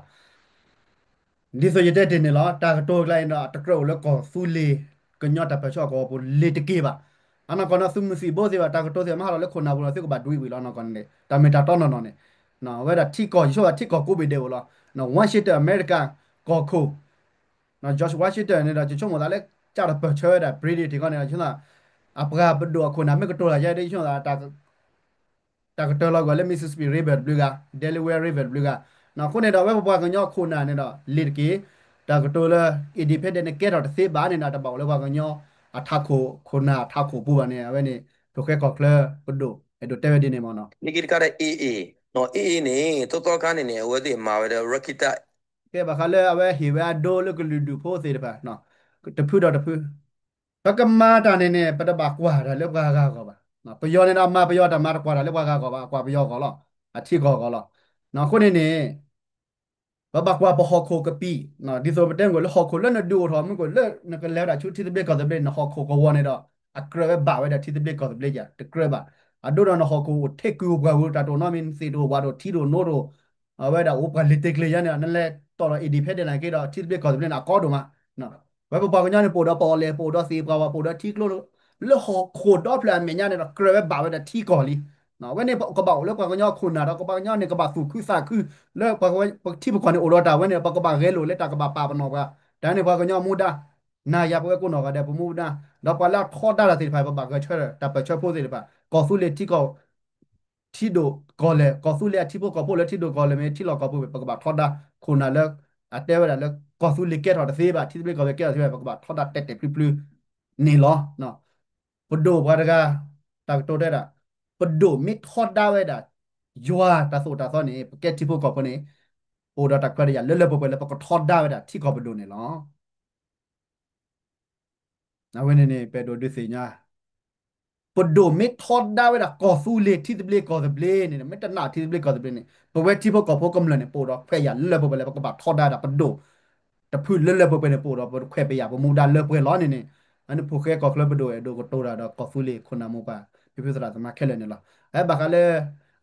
ဒီဆိုရတဲ့တင်နေလားတာကတော့လိုက်တော့တကရောလကောဆူလီကညတာပချောကောပလေတကေပါအနာကနာဆုမစီဘောစီပါတာကတော့စီမဟာလခုနာဘူးလားစိကပါဒွိဝီလားနော်ကနေတာမီတာတော့နော်နော်နေနော်ဝဲတာတီကောရှိုးတီကောကိုဘီဒေဝလားနော်ဝမ်ရှိတဲ့အမေရိကန်ကောခိုနော်ဂျော့ရှ်ဝါရှင်တန်နေတာချုံမလာလဲကြာတော့ပချောတာဘရီဒီတီကနေချွန်းတာအပကဘဒိုခုနာမေကတိုလာရတဲ့ချွန်းတာတာကတော့လောက်လည်းမစ်စစ်စပီရေဘတ်ဘလူကဒယ်လီဝဲရေဘတ်ဘလူကနော်ခုနေတော့ဝဲပပွားကညောခုနာနေတော့လစ်ကေ တာကတိုလာအဒီဖက်တဲ့ကဲတော့သေဘာနေတာတပေါလေဘာကညောအထခိုခုနာထခိုပူပါနေအဝဲနေတို့ခဲကောကလပဒိုအဲ့တို့တဲဝဲဒီနေမနော် ni kit kara AA no AA ne to ka ne ne we de ma we de rakita ကဲဘာခလဲအဝဲဟီဝဲဒိုလကလူဒူဖိုသေတပါနော်တဖူတော့တဖူဘကမာတာနေနေပတဘာကွာတယ်လေဘာကောပါနော်ပယောနေတာမပယောတာမကွာတယ်လေဘာကောပါကွာပယောကောလောအထီကောကောလောနော်ခုနေနေ babakwa po hoko kapi na diso beten go le hoko le na du ro mun go le na ka le da chu ti de ka de na hoko ko wone da akre ba we da ti de ka de ja de kre ba ado na hoko o take you ba wo ta to na min si do ba do ti do no do we da o pa le te kle ya na le to lo independent na ke da ti de ka de na ko do ma na we ba ga nya ne po do po le po do si pa wa po do ti klo le hoko do plan me nya ne da kre ba we da ti ko li နော်ဝဲနေကပောက်လဲကွာကညောခုနာတော့ကပောက်ညောနေကပါစုခုစာခုလဲကွာတိပကွာနေအိုရတာဝဲနေပကပါရဲလို့လဲတာကပါပါပနောကဒါနေကွာကညောမူတာနာရပွဲကိုနော်ကတဲ့ပမူတာတော့ပလာထောတာလာတိဖိုင်ပပကချဲတာပချဖို့စီပါကောစုလေတိကောတီဒိုကောလေကောစုလေတိပိုကောပိုလေတီဒိုကောလေမေတီလောကောပိုပကပါထောတာခုနာလဲအတဲဝဲလဲကောစုလေကဲတော့သေးပါတီပလေကောလေကဲတော့သေးပါပကပါထောတာတက်တက်ပလူနေလောနော်ဘဒိုဘာဒကတာတိုတဲ့တာ ပဒိုမစ်ဟော့ဒါဝဲတာယွာတဆိုတာသောနေပကက်တီဖို့ကောပနေပိုဒတာကရရလဲလဲပပလဲပကထော့ဒါဝဲတာထိကောပဒိုနေလောနဝဲနေနေပေဒိုဒစီညာပဒိုမစ်ဟော့ဒါဝဲတာကောဆူလေတီတဘလေကောတဘလေနေမတနာတီတဘလေကောတဘလေနေပဝဲတီဖို့ကောဖို့ကမလနေပိုတော့ဖဲရလဲပပလဲပကပါထော့ဒါတာပဒိုတဖူလဲပပနေပိုတော့ပခွဲပေးရပမူဒါလဲပွဲလောနေနေအန်ဖိုခဲကောကလပဒိုအဲဒိုကိုတိုးတာတော့ကောဆူလေခုနမောပါပြပြစရာသမားခဲလဲနေလားအဲဘာကလဲ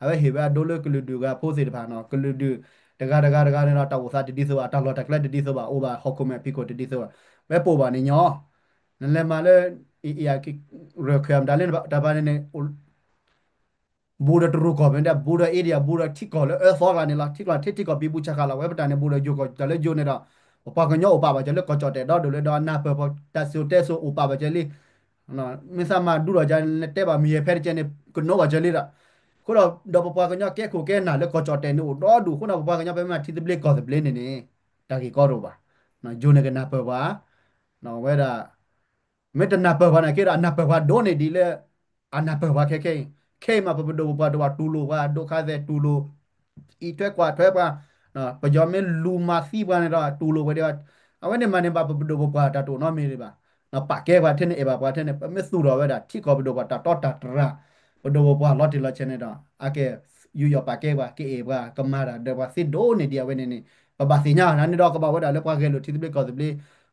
awe hebe dole kuludu ga pose de pano kuludu daga ne ta wosa de diso ta lo ta kla de diso ba over hokume piko de diso be po ba ni nyo nle ma le ya ki rekwam dalen ba ta ba neบูดตรุกอบเป็นแต่บูดเอเดียบูดที่ก่อเลยฟอร์ลานี่ละที่ก่อนที่ก่อปีบูชาคาลาเว็บตาเนี่ยบูดอยู่ก่อจะเลยอยู่เนี่ยละอุปกรณ์ย่ออุปาบะจะเลยก่อจอดแต่ดอดูเลยดอนนาเปอแต่สุดแต่สุอุปาบะจะเลยนะไม่สามารถดูเราจะเตะบะมีเพรเจเนี่ยคุณโนบะจะเลยละคุณเราดอปปะกันย่อแก้คู่แก้หนาแล้วก่อจอดแต่เนี่ยดอดูคุณเราปปะกันย่อไปมาที่ตะเบลก่อตะเบลเนี่ยตะกี้ก่อรูปะนะจูเนี่ยกันนาเปอวะนะเวลาไม่แต่นาเปอวะนะคิดว่านาเปอวะโดนเนี่ยดีเลยอันนาเปอวะแค่มาปะดูปะดูว่าตูโลว่าดูคาเซตูโลอีเทกว่าเทกว่าปะยอมเมลูมาซีบานเนี่ยตูโลไปเดียวเอาไว้เนี่ยมันเนี่ยปะดูปะตาตูนอมีเลยปะปะแก้ว่าเทนเอปะปะเทนไม่สู้รอไว้ดาที่ก็ไปดูปะตาตอตาตระปะดูปะลอติลอเชนเนี่ยดาโอเคอยู่ยอปะแก้ว่าเกเอว่ากมาดาเดว่าซิโดเนี่ยเดียวเว้เนี่ยปะบาสิญานั้นเนี่ยดอกก็บอกว่าดาเลปะแก้โลที่ติเบก็ติเบ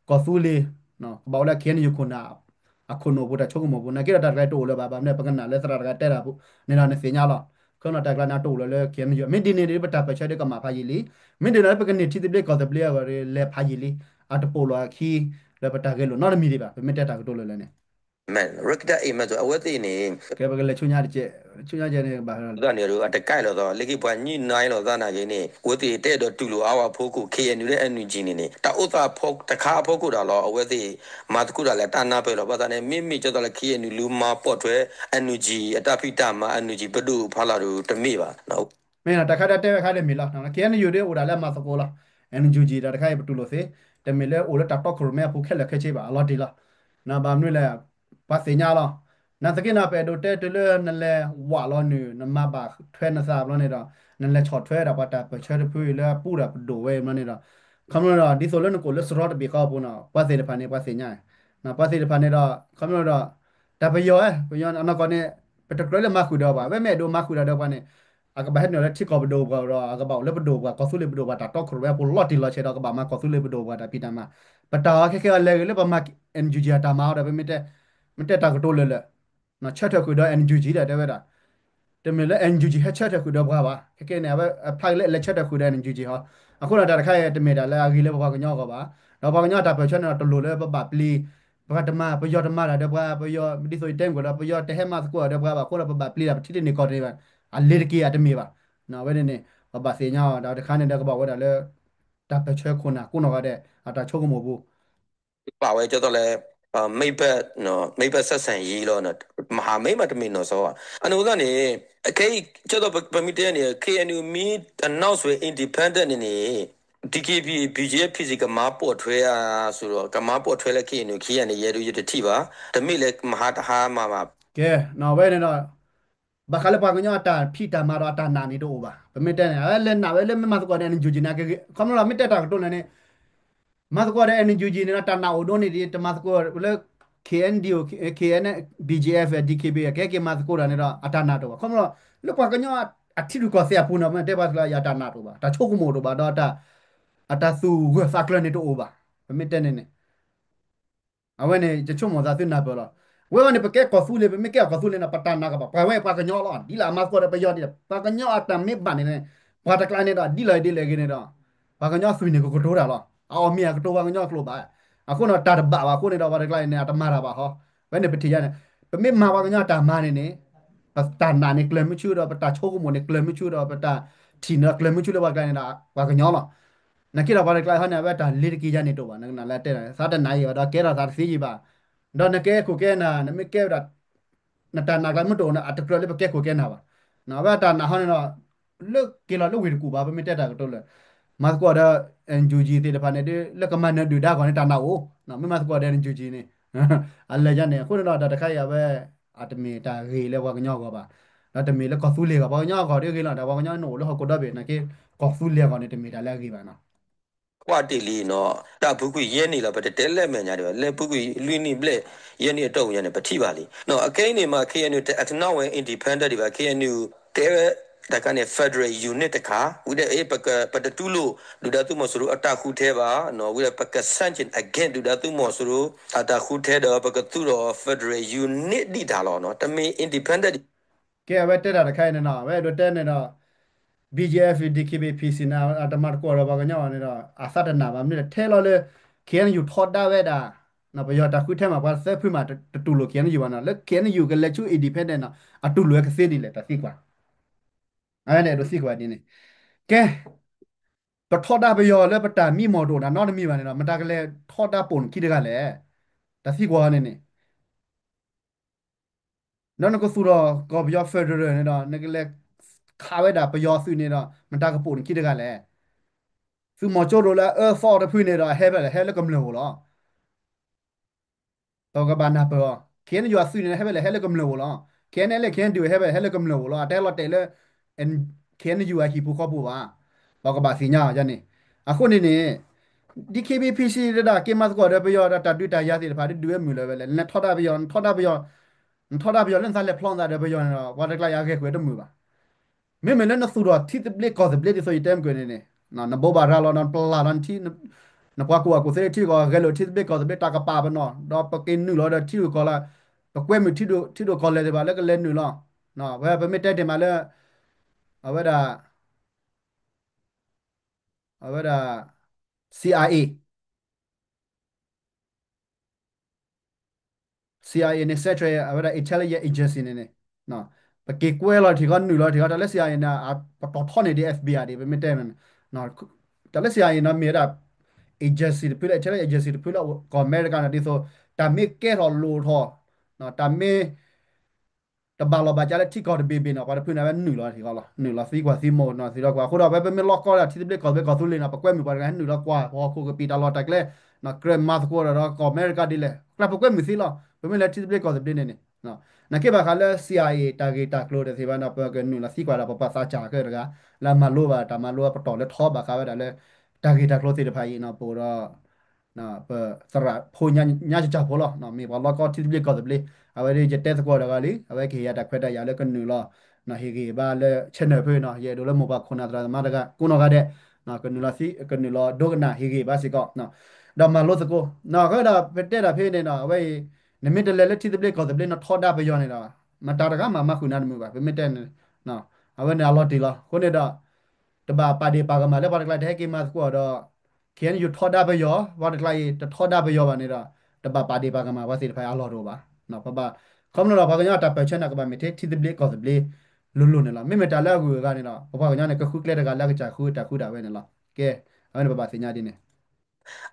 ก็สู้เลยเนาะบอกแล้วเขียนอยู่คนน่ะအခုနိုဘူတာချုံမဘူနာကိရတာကတိုလဘာဘာနဲ့ပကနာလဲစရာကတဲ့တာဘူးနေနာနေစညာလာခေါနတာကလာနာတိုလလဲကဲမီမင်ဒီနေဒီပတာပချက်တဲ့ကမှာဖာကြီးလီမင်ဒီနာပကနေတီတိပလေကောတပလေရလဲဖာကြီးလီအတပိုလာခီလဲပတာကဲလို့နော်မီဒီပါမင်တက်တာကတိုလလဲနေ man rekta e ma so awati ni ကဲပကလဲချုံညာတဲ့ချုံညာတဲ့ဘာလဲ da ne ro atakai lo so leki bwa ni nai lo da na je ni wati te do tu lo awa phoku KNU တဲ့ energy နေနေတာဥသာဖောက်တခါဖောက်ကိုတာလောအဝဲသိမာတခုတာလဲတာနာပဲလောဘာသာနေမိမိကျတော့လဲ KNU လူမာပေါ့ထွဲ energy အတဖိတမှာ energy ဘဒုဖာလာတို့တမိပါနော် မင်းတခါတဲ့ခါတဲ့မီလာနော်ကဲနေယူတဲ့ဟိုဒါလဲမသကောလာအန်ဂျူဂျီတာတခါပတူလို့စေတမီလဲဟိုလဲတပ်တော့ခရမဲဖုခက်လက်ခဲချေပါအလော်တီလာနာဘာမနွေလဲပါစညာလာနာစကိနာပဲဒိုတဲတလဲနလဲဝါလောနူနမဘာထွဲနစားဘလောနေတော့နလဲချော်ထွဲတာပါတာပချဲတဖူလဲပူတာဒိုဝဲမနေတော့ခမလို့တော့ဒီဆိုလဲနကိုလဲစရော့တဘေကောပုနာပါစေတဖာနေပါစညာနာပါစေတဖာနေတော့ခမလို့တော့တပယောပယောအနကောနေပတကရလဲမခုတော့ပါဝဲမဲ့ဒိုမခုတော့ပါနေအကဘာဟဲ့နော်လက်ချစ်ကောဘဒိုကတော့အကဘာလက်ဘဒိုကကောဆူလေဘဒိုကတာတော့ခရဘပလော်တီလာချေတော့ကဘာမကောဆူလေဘဒိုကတာပီတမပတာခဲလဲလေဘာမအန်ဂျူဂျီတာမာတော့မတက်တာကတိုးလေနော်ချက်ထခုတော့အန်ဂျူဂျီတဲ့ဝဲတာတမီလဲအန်ဂျူဂျီဟချက်ထခုတော့ဘာခဲနေပဲဖိုင်လက်ချက်ထခုတဲ့အန်ဂျူဂျီဟာအခုတော့တာတခါရဲ့တမီတာလဲအဂီလဲဘာကညောကပါတော့ဘာကညောတာပချက်နော်တလူလဲပပပလီဘာတမပယောတမတာတော့ဘာပယောဒီဆိုတဲမ်ကိုတော့ပယောတဲဟဲမတ်ကိုတော့ဘာကိုတော့ပပပလီတာတိတိနေကောတယ်ပါအလေကီအတမီပါနော်ဝဲနေဘာစညာဒါတခါနေတဲ့ကဘာဝဲတာလဲတာပချက်ခုနာခုနော်ကတဲ့အတာချုပ်ကမဘူး ပါဝဲကျတော့လဲမိဘနော်မိဘဆက်ဆံရေးလို့နော်မဟာမိမတမင်နော်ဆိုအနုဒနေအခေကျတော့ပမီတဲနေ KNU မီအနောက်ဆွေ independent နေ DKB BJP ဖီစီကမာပေါ်ထွဲအားဆိုတော့ကမာပေါ်ထွဲလဲ KNU ခီရနေရဲတို့ရတတိပါတမိလဲမဟာတဟာမှာပါ ကဲနော်ဝဲနေတော့ဘာခါလပါကညတာဖီတာမာတော့တာနာနေတော့ပါဗမေတဲ့လဲနာဝဲလဲမမတ်ကောတဲ့ဂျူဂျီနာကခမလားမတက်တာကတော့လည်းမတ်ကောတဲ့အန်ဂျူဂျီနေတာနာအိုဒိုနေဒီတမတ်ကောလဲ KNDO KN BGF DKB ကဲမတ်ကောရနေတော့အတာနာတော့ခမလားလပါကညအထီလူကောဆရာပူနော်မတဲ့ပါစလာရတာနာတော့ပါတာချုပ်ကမို့တော့ပါတော့တာအတာစုဝဆာကလနေတော့ပါဗမေတဲ့နေအဝဲနေချွတ်မောသာသိနာပြောတော့ဝဲကနေပကဲကောဆူလေပမေကဲကောဆူလေနာပတနာကပါဝဲပါကညောလောဒီလာမတ်ကောရပယောဒီပါကညောအတမေဘာနေနေဘာတကလာနေတော့ဒီလိုက်ဒီလေကနေတော့ပါကညောဆွေနေကိုတိုးတာလောအော်မီကတိုးပါကညောကလို့ပါအခုတော့တာတဘာပါခုနေတော့ဘာတကလာနေအတမတာပါဟောဝဲနေပတိရနေပမေမာပါကညောတာမာနေနေပတနာနေကလမချူတော့ပတာချိုးကမနေကလမချူတော့ပတာတီနကလမချူတော့ပါကနေတာပါကညောလောနကိရဘာတကလာဟနေဝဲတာလီတကီကြနေတော့ပါနလာတဲ့စားတဲ့နိုင်ရတော့ကဲတော့သာစီကြီးပါတော့နကဲကိုကဲနာနမကဲတာနတနာကမတော်နာအတကရလေးပကဲကိုကဲနာပါနော်ဘာတာနာဟောနေတော့လုတ်ကီလာလုတ်ဝီကူပါပမတက်တာကတော့လေမတ်ကောဒါအန်ဂျူဂျီတေတဖာနေလက်ကမန်နဒူဒါကောနေတာနာကိုနော်မမတ်ကောဒါအန်ဂျူဂျီနေအလဲကြနေခုနတော့တခါရပဲအတမီတာရေလဲဝကညောကောပါတော့တမီလဲကောဆူလေကဘာညောကောဒီကေလာဒါဘာညောနိုလောကောဒါဘေနကေကောဆူလေကောနေတမီတာလဲကေပါနော်ကွာတီလီနော်တာဘူးကွရဲနေလားဗတဲ့လက်မှန်ညာတယ်လဲဘူးကွလွီနီဘလက်ရဲနေတော့ရနေပတိပါလီနော်အကိန်းနေမှာ KNU အတနောက်ဝင် independent တွေပါ KNU တဲတကနေ Federal Unit တခါဝိတဲ့အေပကပတတူလို့လူဒတ်သူမဆိုလို့အတခုသေးပါနော်ဝိတဲ့ပကဆန့်ကျင် again လူဒတ်သူမဆိုလို့အတခုသေးတော့ပကတူတော့ Federal Unit ဒီတာလို့နော်တမင် independent ကဲဝဲတက်တာတခိုင်နေနော်ဝဲတို့တက်နေတော့ BGF DKBPC နာအတမတ်ကောရဘာကညောနေတော့အစတနာဘာမနေထဲလောလေခင်ယူထော်တာဝဲတာနော်ဘယောတာခုထဲမှာပါဆက်ဖွမှာတူလိုခင်ယူပါနော်လေခင်ယူကလက်ချူ independent နော်အတူလွယ်ကစေးဒီလေတသိကွာအဲ့နဲ့တို့သိကွာဒီနေကဲပထော်တာဘယောလေပတာမိမော်တိုနာနော်မီပါနေတော့မတာကလေးထော်တာပုံခိတကလေတသိကွာနေနေနော်နကဆူတော့ကောဘယောဖက်ဒရယ်နေတော့နကလေးခါဝဲတာဘယောစုနေတော့မတာကပုံခိတကလေစုမော်ချိုလိုလာဖော်တဖွနေတော့ဟဲပဲလေဟဲလေကမလို့လော တော့ကဘာနာပေါ်ခင်ယူအဆွေနေဟဲ့ပဲလေဟဲလေကမလို့လောခင်နဲ့လေခင်တူဟဲ့ပဲဟဲလေကမလို့လောတဲလောတဲလေအန်ခင်ယူအဟီပူခောပူပါတော့ကဘာစီညာယနေအခုနေနေဒီ KBPC ဒါကေမတ်ကောရပယောတာတူတာရစီတဖာတူရမြူလေပဲလေနဲ့ထော်တာပယောထော်တာပယောထော်တာပယောလန်စားလေဖလွန်တာတဲ့ပယောနော်ဝါတကလာရခဲ့ခွေတမှုပါမေမနဲ့နဆူတော့တီတပလက်ကောစပလက်ဒီဆိုယတမ်ကွနေနေနော်နဘောဘာရာလောနပလာရန်တီနပွားကူအကူစေတီကောဂဲလိုတီတပလက်ကောစပလက်တာကပါဘနော်တော့ပကင်းနူလောတီကောလာပကွဲမတီဒိုကောလေတဲ့ပါလက်ကလဲနူလောနော်ဘယ်ပမတက်တယ်မှာလဲအဝဲဒါအဝဲဒါ CIA CIA နဲ့ set ရအဝဲဒါ intelligence agency နဲ့နော်ပကေကွဲလာဒီကနူလာဒီကတလဲ CIA နာပတော်ထောနေဒီ FBI ဒီပမတက်မယ်နော်တလဲ CIA နာမြေတာ agency တပြည့် intelligence agency တပြည့်တော့ကောအမေရိကန်ဒီဆိုတာမေကဲတော်လိုထောနော်တာမေတဘာလဘာကြတဲ့ထိကောဘေဘေနော်ဘာဖွင့်နေပဲနူလာဒီကောလားနူလာစီကွာစီမောနော်စီတော့ကွာခုတော့ပဲမေလော့ကောတာတိပလက်ကောပဲကောသူလေးနော်ပကွဲမြပါကန်နူလာကွာဟောခုကပီတာလော်တက်လေနော်ဂရမတ်ကောတော့ကောအမေရိကဒီလေကလပကွဲမြစီလောဘယ်မလဲတိပလက်ကောစပင်းနေနော်နကေဘာခါလဲ CIA တာဂေတာကလိုတဲ့စီဘာနော်ပကနူလာစီကွာတာပပစာချာခဲ့တကလာမလိုပါတာမလိုပတော်လဲထောပါခါပဲဒါလဲတာဂေတာကလိုစီတဖိုင်နော်ပိုတော့နော်ပစရဖိုညာချဖောလောနော်မေဘာလော့ကောတိပလက်ကောစပလီအဝဲဒီကျတဲ့စကောတကလီအဝဲခေရတက်ခွက်တက်ရလဲကနူလောနော်ဟေကေဘာလဲချက်နေဖေးနော်ရေဒိုလဲမောဘခုနာတရာမတကကုနောကတဲ့နော်ကနူလာစီကနူလောဒိုကနာဟေကေဘာစီကောနော်ဒါမလို့စကောနော်ခဒါပတက်တာဖေးနေနော်အဝဲနမစ်တလဲလက်တိတပလက်ကောစပလီနော်ထောတာပယောနေတာမတာတကမခုနာနမှုပါဖေးမတက်နေနော်အဝဲနာလော်တီလောခုနေတော့တဘာပါဒီပါကမာလဲပါတကလာတဲ့ကေမတ်ကောတော့ခင်ယူထောတာပယောဘာတကလာတထောတာပယောပါနေတာတဘာပါဒီပါကမာဘာစီတဖိုင်အလော်တော့ပါနော်ပပคำนวณเราพากญาตาเปชนะกับมิเททิดเบลกอสเบลลุเนี่ยละไม่เมตาแล้วกูกันเนี่ยละพากญาเนี่ยก็คุกเล็ดกันแล้วก็จะคุยตะคุดาเว้เนี่ยละแกอันนี้ปะปะสิญญาดิเนี่ย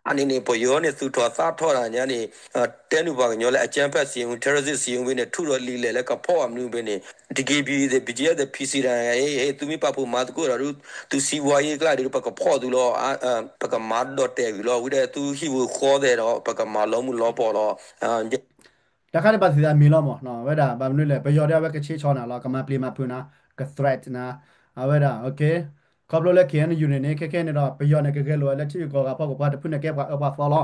အနေနဲ့ပေါ်ရောနဲ့သူတော်သားထော်တာညာနေတဲနူပါကညောလဲအကြမ်းဖက်စီယုံ terrorist စီယုံဘင်းနဲ့ထုတော်လီလဲကဖော့အမျိုးဘင်းနဲ့ DKB တဲ့ BGF တဲ့ PC တန်ဟေးသူမိပဖို့မာတကိုရသူစီဝါရေးကလာဒီပကဖော့သူလောပကမာတော့တဲပြီလောဝိတဲ့သူဟီဝခေါ်တဲ့တော့ပကမာလုံးမှုလောပေါ်တော့တခါတည်းပါစီတာမီလောမောနော်ဝဲတာဘာမလို့လဲပယောတဲ့ဝဲကချေချောနာလားကမပလီမဖွနာက threat နာအဝဲတာโอเคကဘလလဲခင်ယူနေနေခဲခဲနေတော့ပယောနေကခဲလောလက်ချီကောကဖောက်ကဘာတဖွနေကဲကအဘဖော်လော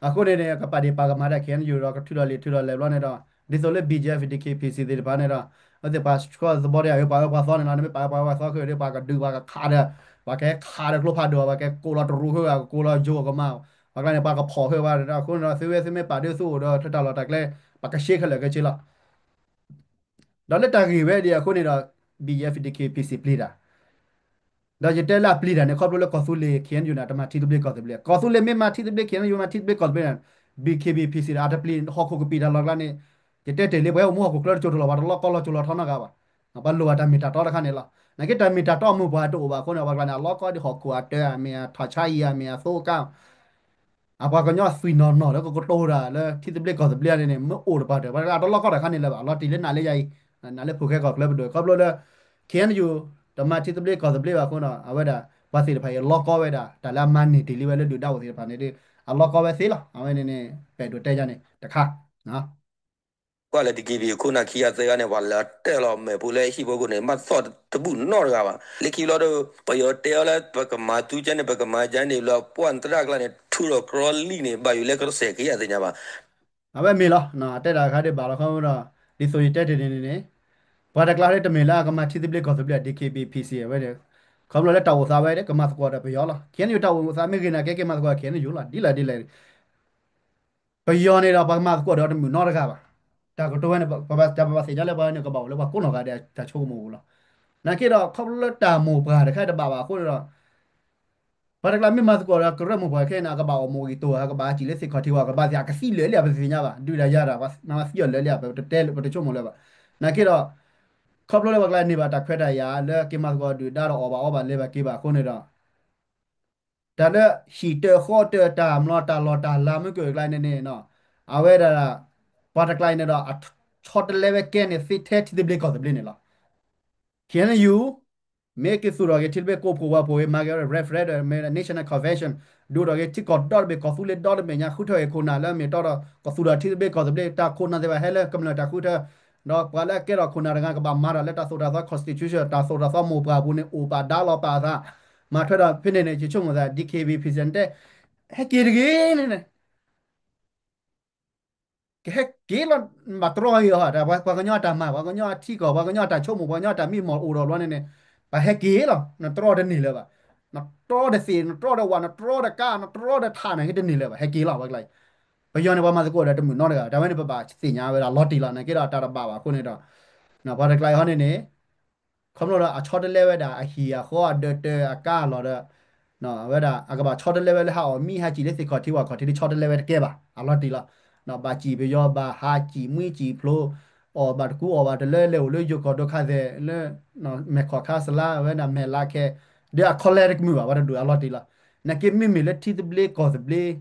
အခုနေနေကပါဒီပါကမာတဲ့ခင်ယူတော့ကထူတော်လေလောနေတော့ဒီဆိုလေ BGF DKPC တွေဘာနေတော့အဲ့ဒါပါစကောသဘောရရပါဆောနေလားနေပါဆောခဲရပါကဒူပါကခါတဲ့ဘာကဲခါတဲ့ကလောဖာတော့ဘာကဲကိုလာတရူဟောကိုလာဂျိုကမောဘာကလည်းပါကဖော်ဟောပါတော့ခုနော်ဆေးဝဲဆေးမဲပါတဲ့ဆိုတော့ထထလာတက်လဲပကရှိခလကချီလာဒါလက်တကြီးပဲဒီအခုနေတော့ BFDKPC ပလီတာဒါကြတဲ့လာပလီတာနဲ့ခေါပလို့ကောဆူလေခင်ယူနာတမတီတဘလကောတဘလကောဆူလေမေမာတီတဘလခင်ယူမာတီတဘလကောတဘလ BKBPC တာတပလီဟောခုကပီတာလောက်လာနေကြတဲ့တယ်လေဘဲမောခုကလချိုတလောဘာလောကောလောချိုလောထောနာကပါဘာလိုအတာမီတာတော့ခါနေလားနကတမီတာတော့မှုဘာတော့ဘာခုနဘာကနာလောကောဒီဟောကူအတဲအမေထာချာယီအမေဆိုကောအဘကညဆွေနော်နော်တော့ကိုတိုးတာလေတိတပလက်ကောတပလက်နေမအိုးပါတယ်ဘာတော့လောက်တော့ခါနေလဲပါလော်တီလဲနားလဲရိုင်နားလဲဖုခဲကောကလပ်တော့ကဘလလဲခင်ယူတမတိတပလက်ကောတပလက်ပါခုနော်အဝဲတာဘာစီတဖိုင်လောကောဝဲတာဒါလာမန်နေဒီလီဝဲလဲဒူတော့စီပါနေဒီအလောကောဝဲစီလားအဝဲနေနေပဲတို့တဲကြနေတခါနော်ကလည်း DKB ခုနခီရသေးကနေပါလာတဲလောမဲပူလဲဟီဘကိုနေမသော့တဘူးနော်ကပါလေကီလောတော့ပယောတဲလာပကမာတူချန်ပကမာချန်နေလောပွန်တရကလည်းထူရောကရောလီနေဘာယူလဲကစေခီရသေးညာပါအဝဲမေလားနော်တဲတာခါတဲ့ဘာလို့ခေါတော့ဒီဆိုရတဲ့တဲ့နေဘာတကလာတဲ့တမေလာကမတိတပလက်ကောတပလက် DKBPC ဝဲတဲ့ကမ္ဘာလက်တော်စားပဲတဲ့ကမတ်ကောတဲ့ဘယောလားခင်ယူတော်စားမေကနာကဲမတ်ကောခင်ယူလားဒီလာဘယောနေတော့ဘာမတ်ကောတော့မူနော်တကပါ ta ko to ne ba ta ba se ja le ba ne ko ba le ba ko no ga de ta cho mo lo na ke do khop le ta mo ba de kha da ba ko do ba da la mi ma ko ra ko ra mo ba ke na ka ba mo gi to ha ka ba ji le se ko ti wa ka ba ya ka si le ba se nya ba du da ya da ba na si le le ba te le ba te cho mo le ba na ke do khop le ba la ni ba ta khwe da ya le ke ma ko du da do o ba le ba ke ba ko ne do แต่ละฮีเตอร์โคเตอร์ตามลอตาลาไม่เกิดไรเนี่ยเนาะเอาไว้ได้ละพอตะไกลเนี่ยเนาะช็อตเลเวลเกนเนี่ยสิเทสที่เบลก็จะเบลเนี่ยละ Can you make it through till be ko wa po ma ga referendum me national convention do ro ge ti ko dot be ko fu le dot be nya khu tho e ko na la me to ro ko fu ra till be ko be ta ko na de ba hele kam la ta khu tho no pa la ke ro ko na ga ka ba ma ra le ta so ta constitution ta so ta mo pa bu ne o pa da lo pa sa ma thwa da phin ne chi chung da DKB present he ke ge ne cái là mà trôi rồi đã qua cái nhọ ta mà qua cái nhọ thi cổ qua cái nhọ ta chỗ một qua nhọ ta mi một ổ rồi luôn này và hay kia là nó trôi đến nỉเลยว่ะnó trôi đến gì nó trôi đếnวันnó trôi đến cá nó trôi đến thà này cái đến nỉเลยว่ะhay kia là vậy lại bây giờ này qua mà cái cô đã tụi mình nói được đã mấy bà xì nhà về là lót đi là này cái đó ta đã bảo cô này đó nó qua được lại hơn này không nói là à cho đến level đã à hi à khó à đợt à cá rồi đó nó vậy đó à các bạn cho đến level ha ở mi ha chỉ lấy sự có thì cho đến level kia bà à lót đi là nó bà chỉ bây giờ bà ha chỉ mũi chỉ pro ở bà cú ở bà để lấy lều lấy vô có được khai về lấy nó mẹ khó khá sala vậy là mẹ la ke để à choleric mưa bà được à lót đi là nãy cái mi lấy thì bê có thì bê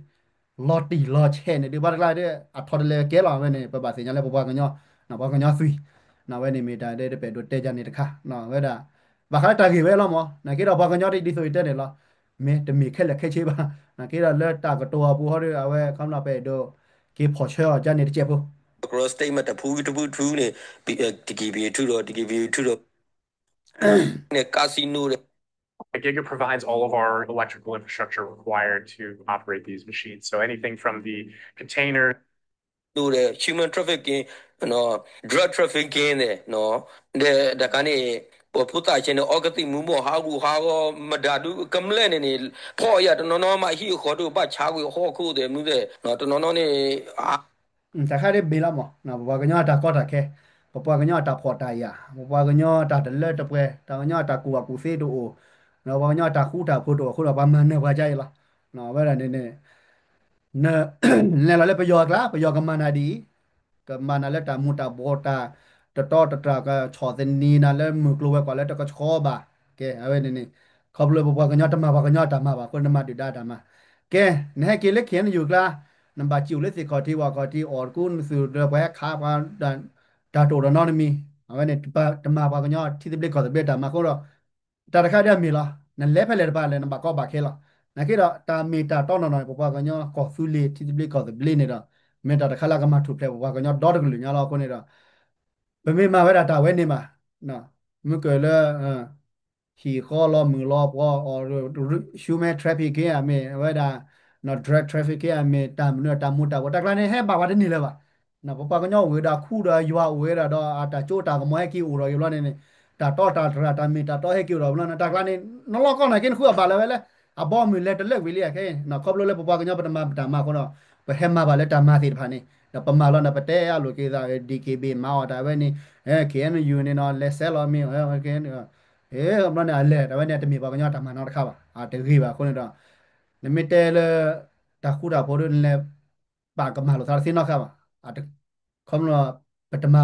lót đi lót chen này đi bà lại đấy à cho đến level kia là vậy này bà xin nhá lấy bà cái nhau nó bà cái nhau suy nó vậy này mình đã để để đốt tê cho này khác nó vậy đó và khá ta gì vậy lắm mà nãy cái đó bà cái nhau đi đi rồi tên này là mẹ để mình khai là khai chế bà nãy cái đó lấy ta cái tua bù họ đi à vậy không là về đồ cái phò chơi cho nên chế bù cross statement တဖူးတဖူးထူးနေဒီကီဘီထူတော့ဒီကီဘီထူတော့နေကာစီနိုတဲ့ Giga provides all of our electrical infrastructure required to operate these machines. So anything from the container လို့တဲ့ human trafficking နော် drug trafficking တဲ့နော်ဒါကနေပေါ်ပူတာချင်းအော်ဂတိမူမောဟာဘူးဟာကောမဒါဒူကမလဲနေဖော်ရတနော်နော်မဟီခေါ်တော့ဘာချာကိုဟောခုတဲ့မှုတဲ့နော်တနော်နော်နေแต่ค่าได้เบลมั้งนะบอกว่าก็ย่อตาก็ตาแค่บอกว่าก็ย่อตาพอตายอ่ะบอกว่าก็ย่อตาเดลเลตะเปตาก็ย่อตากูว่ากูเซดูโอเนาะบอกว่าย่อตาคู่ตาพูดตัวคู่เราประมาณเนี่ยว่าใจละเนาะเวลาเนี่ยเนี่ยเนี่ยเราเลยไปยอกละไปยอกกันมานาดี ก็มานั่นแหละตามูตาโบตาตะตอตะตราก็ชอเซนนีนั่นแหละมือกลัวกว่าแล้วตะก็ชอบะแกเอาไว้นี่ขอบเลยบอกว่าก็ยอดตามาบอกก็ยอดตามาบอกคนตามาดูได้ตามาแกนี่ให้กินเล็กเขียนอยู่กละนำบาจิวเล็กสิขอที่ว่าขอที่ออดกุนสู่เรือแวะคาบว่าดาโตระนอนมีเอาไว้นี่ตามาบอกก็ยอดที่ตะเบลขอตะเบลตามาก็รอตาตะคาเดียมีละนั่นแหละไปเลยบ้านเลยนำบาก็บาเคละนั่นคือตามีตาต้อนหน่อยบอกว่าก็ยอดก็สุเลที่ตะเบลขอตะเบลนี่ละ မေတ္တာတစ်ခါလာကမှထုတ်ပြဘွားကညတော့တကလူညာတော့ကိုနေတော့ဘမေမှာဝဲတာဝဲနေမှာနော်မကလည်းဟီခေါ်လို့မလို့ပွား or human trafficking အမေဝဲတာနော် drug trafficking အမေတမ်နော်တမ်မူတာဝတကလာနေဟဲဘာဝတနေလဲပါနော်ပပကညဝဲတာခုတာရွာဝဲတာတော့အတာချိုတာကမွဲကီဦးရောရလနေတာတော့တာမီတာတော့ဟဲကီရောဘလနတာကလာနေနော်လောကောနိုင်ကင်းခုပါလဲဝဲလဲအဘောမီလက်တလက်ဝီလီခဲနော်ခေါပလို့လဲပပကညပတမပတမကောနော်ပဟဲမှာပါလဲတမစီဖာနေပမာလောနပတဲအလိုကေသာ DKB မောတာဝဲနေKNU နေနော်လက်ဆဲလောမီKN မနအလဲဒါပဲနဲ့တမီပါကညတာမနောက်တစ်ခါပါတကြီးပါခုနေတော့နမီတဲလတခုတာဘောရလဲပါကမလို့သာစင်းနောက်ခါပါခုံးတော့ပတမ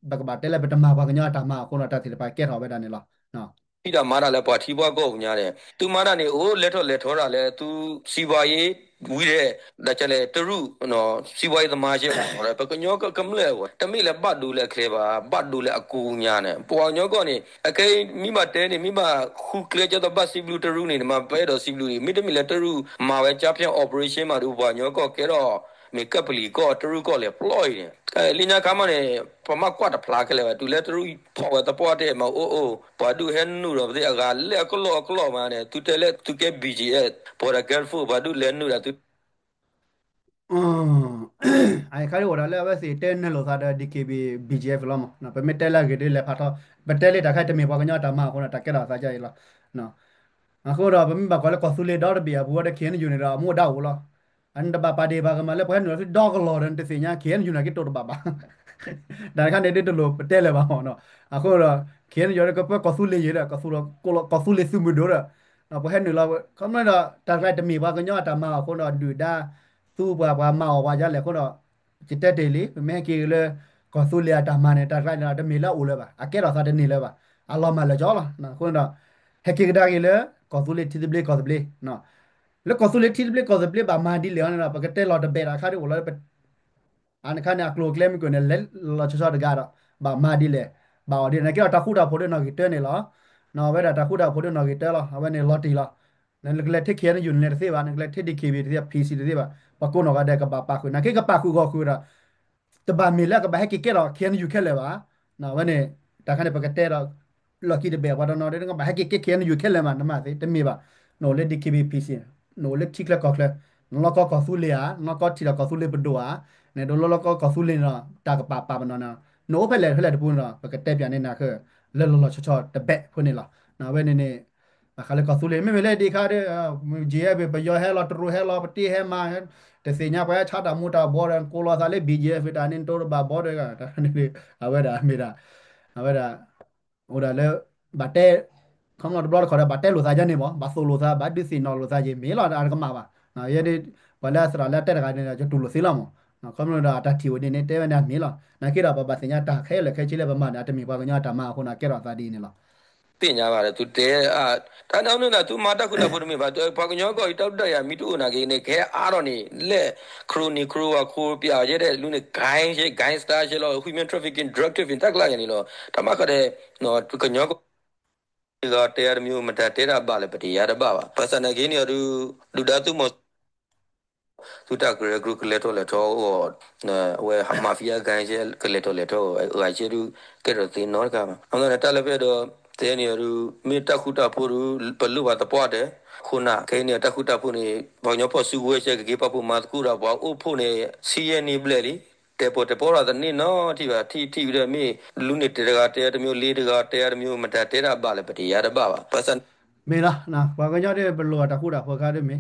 ဘကဘာတဲလဲပတမပါကညတာမခုနတာတိပါကဲထော်ပဲဒါနေလားနော် ပြီးတာမာတာလဲပွားထီပွားကောညာတဲ့သူမာတာနေအိုးလက်ထောတာလဲသူစီပွားရေးဝီးတဲ့ဒါကြလဲတရုနော်စီပွားရေးသမားချက်ဟောလဲပကညောကမလဲဝတမိလဲပတ်ဒူလဲခလေပါပတ်ဒူလဲအကူညာနဲ့ပွားညောကောနေအကေမိမတဲနေမိမခုကလေကြတော့ပတ်စီဘလူတရုနေမှာပဲတော့စီဘလူမိတမိလဲတရုမှာပဲကြားပြ operation မှာသူပွားညောကောကဲတော့မေကပ်ပလီကောတရုကောလေပလော့ရင်လင်းညာကမနဲ့ပမကွတ်တဖလာကလေးတူလက်တရုပေါ်တပေါ်တဲ့မအိုပါဒူဟန်နူရတဲ့ကလေကလောမနဲ့တူတယ်လေတူက BGS ပေါ်ရဂယ်ဖူဘာဒူလဲနူရတူอืมไอ้คาริวอร์แล้วว่าสิเต้นเนี่ยเราซาด DKB BGF แล้วมั้งนะเป็นเมทัลละก็ได้เลยพาทอเป็นเตเลยตาใครจะมีพอกันยอดตามมาคนน่ะตะแกเราซาใจละเนาะအခုတော့ဗမဘကလည်းကဆူလေတော့ပြဘူးတဲ့ခင်းယူနေတာမို့တော့ဘူးလားအန်ဒဘာပါဒီဘာကမလည်းဘယ်နော်ဒေါကလော်ရန်တစညာခင်းယူနေကတော့ဘာဘာ ဒါခါနေတဲ့တလို့တဲလဲပါဟောနော်အခုတော့ခဲနေရကပကဆူလေရကဆူကိုကဆူလေစုမဒိုရနော်ဘဟဲနေလာကမလာတာကတမီပါကညတာမှာခုတော့ဒူဒါသူ့ဘာမောဘာကြလဲခုတော့จิตเตลีแม่กีเลยก็สุเลียตามาเนี่ยตาไรนะตะมีละอูเลยป่ะอาเกเราซาตะนี่เลยป่ะอัลลอฮ์มาละจ้อละนะคนတော့ဟက်ကီကဒါကြီးလေကောဆူလေတီဒီဘလေကောဆူလေနော်လေကောဆူလေတီဒီဘလေကောဆူလေဘာမာဒီလေနော်ပကတဲ့လော်တဘေရာခါရီဝလာอันคันเนี่ยกลัวเคลมกูเนี่ยเล่เราชอบกันอ่ะบ่ามาดีเลยบ่าวดีนะก็ตาคู่ดาวพอดีนอกิเตอร์เนี่ยเหรอเนาะเวลาตาคู่ดาวพอดีนอกิเตอร์เหรอเอาไว้ในลอตตี้เหรอนั่นเลยที่เขียนอยู่ในเรื่องนั่นเลยที่ดีคีบีที่พีซีที่แบบปะกูนอก็ได้กับบ่าปากูนะแค่กับปากูก็คือละแต่บ่ามีแล้วก็บ่าให้กี่เหรอเขียนอยู่แค่เลยวะเนาะวันนี้ตาคันเนี่ยปกติเราเราคิดแบบว่าเราเนาะเดี๋ยวก็บ่าให้กี่เขียนอยู่แค่เลยมันนะมาสิแต่มีบ่าโนเลยดีคีบีพีซีโนเลยที่แล้วก็เลยnó có số liệu nó có chỉ là có số liệu bật đồเนี่ยโดนเราก็สู้เลยเนาะตากปามันเนาะโน้ไปเลยเท่าไหร่ทุกคนเนาะปกติแบบนี้นะคือเล่นเราชอบแต่แบะพวกนี้เนาะนะเว้ยเนี่ยเขาเลยก็สู้เลยไม่เป็นไรดีค่ะเด้อเจียไปย่อให้เราตรูให้เราปฏิให้มาแต่เสียเนี่ยไปชาติมูตาบอร์กูรอซาเลยบีเจฟิตานินโตรบาบอร์เลยกันนี่เอาไว้ด่าไม่ด่าเอาไว้ด่าโอ้ด่าแล้วบัตเต้เขาเราบอร์ขอได้บัตเต้ลูซาจันนี่บ่บัสโซลูซาบัตดิสินอลูซาเจมีหลอดอะไรก็มาป่ะนะยันนี่วันแรกสระแล้วเต้กันเนี่ยจะตูลูซิลามั้ง နော်ကမ္ဘာတာတီဝနေနေတဲဝနာမီလာနာကိရပါပါစညာတာခဲလေခဲချိလေပမာနာတမီပါကညာတာမခုနာကေရသာဒီနေလားတင်ညာပါတယ်သူတဲဒါနောက်နေတာသူမာတက်ခုနဖို့တမီပါဘာကညောကောတောက်တက်ရမိတူနာကိနေခဲအားတော့နေလက်ခရိုနီခရိုဝခိုးပြရတဲ့လူနေဂိုင်းရှိဂိုင်းစတာရှိလို့ human trafficking drug trafficking တက်လာရနေလို့တမခတဲ့နော်ကညောကောဒီကတဲရမျိုးမတက်တဲတာပါလေပတိရတပါပါပစနကိနေလူဒါသူမသူတကရဂရုကလက်တော်လက်တော်ဟိုဝဲမာဖီးယားဂိုင်းရဲ့ကလက်တော်လက်တော်ဟိုအချေရူကဲတော့တင်နော်ကမှာအောင်တော့တက်လက်ပြတော့တဲနေရူမိတခုတဖို့ဘလူပါတပွားတယ်ခုနခဲနေတခုတဖို့နေဘောင်ညောဖို့စုဝဲချက်ကေပဖို့မတ်ကူတော့ဘောအိုဖို့နေစီယနီဘလက်လီတေပေါ်ရတဲ့နေနော်ဒီပါတီပြီးတော့မိလူနေတကတဲတမျိုးလေးတကတဲတမျိုးမတတဲတာပါလေပတိရတပါပါပစံမေလားနာဘာကညာတဲ့ဘလောတာခုတာဖော်ကားတယ်မေ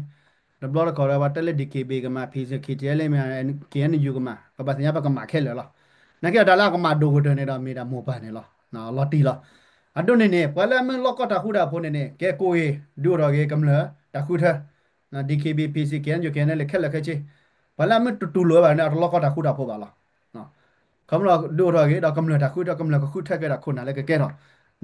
ဒဘလကောရဘာတလက်ဒီကေဘေကမှာဖီစခီတဲလေမြကေန်ယူကမှာပပစညာပကမှာခဲလေလားနာကေဒါလာကမှာဒိုဂဒနေတော့မေတာမောပါနေလားနော်လော်တီလားအဒုန်နေပလမန်လောကတာခုတာဖို့နေကဲကိုရေဒူရောကေကမလတခုထနော်ဒီကေဘီပီစီကေန်ယူကေန်လေခဲလေခဲချေပလမန်တူလောပါနေလောကတာခုတာဖို့ပါလားနော်ကမလဒူရောကေတော့ကမလတာခုတာကမလကခုထက်ကေတာခုနာလေကဲတော့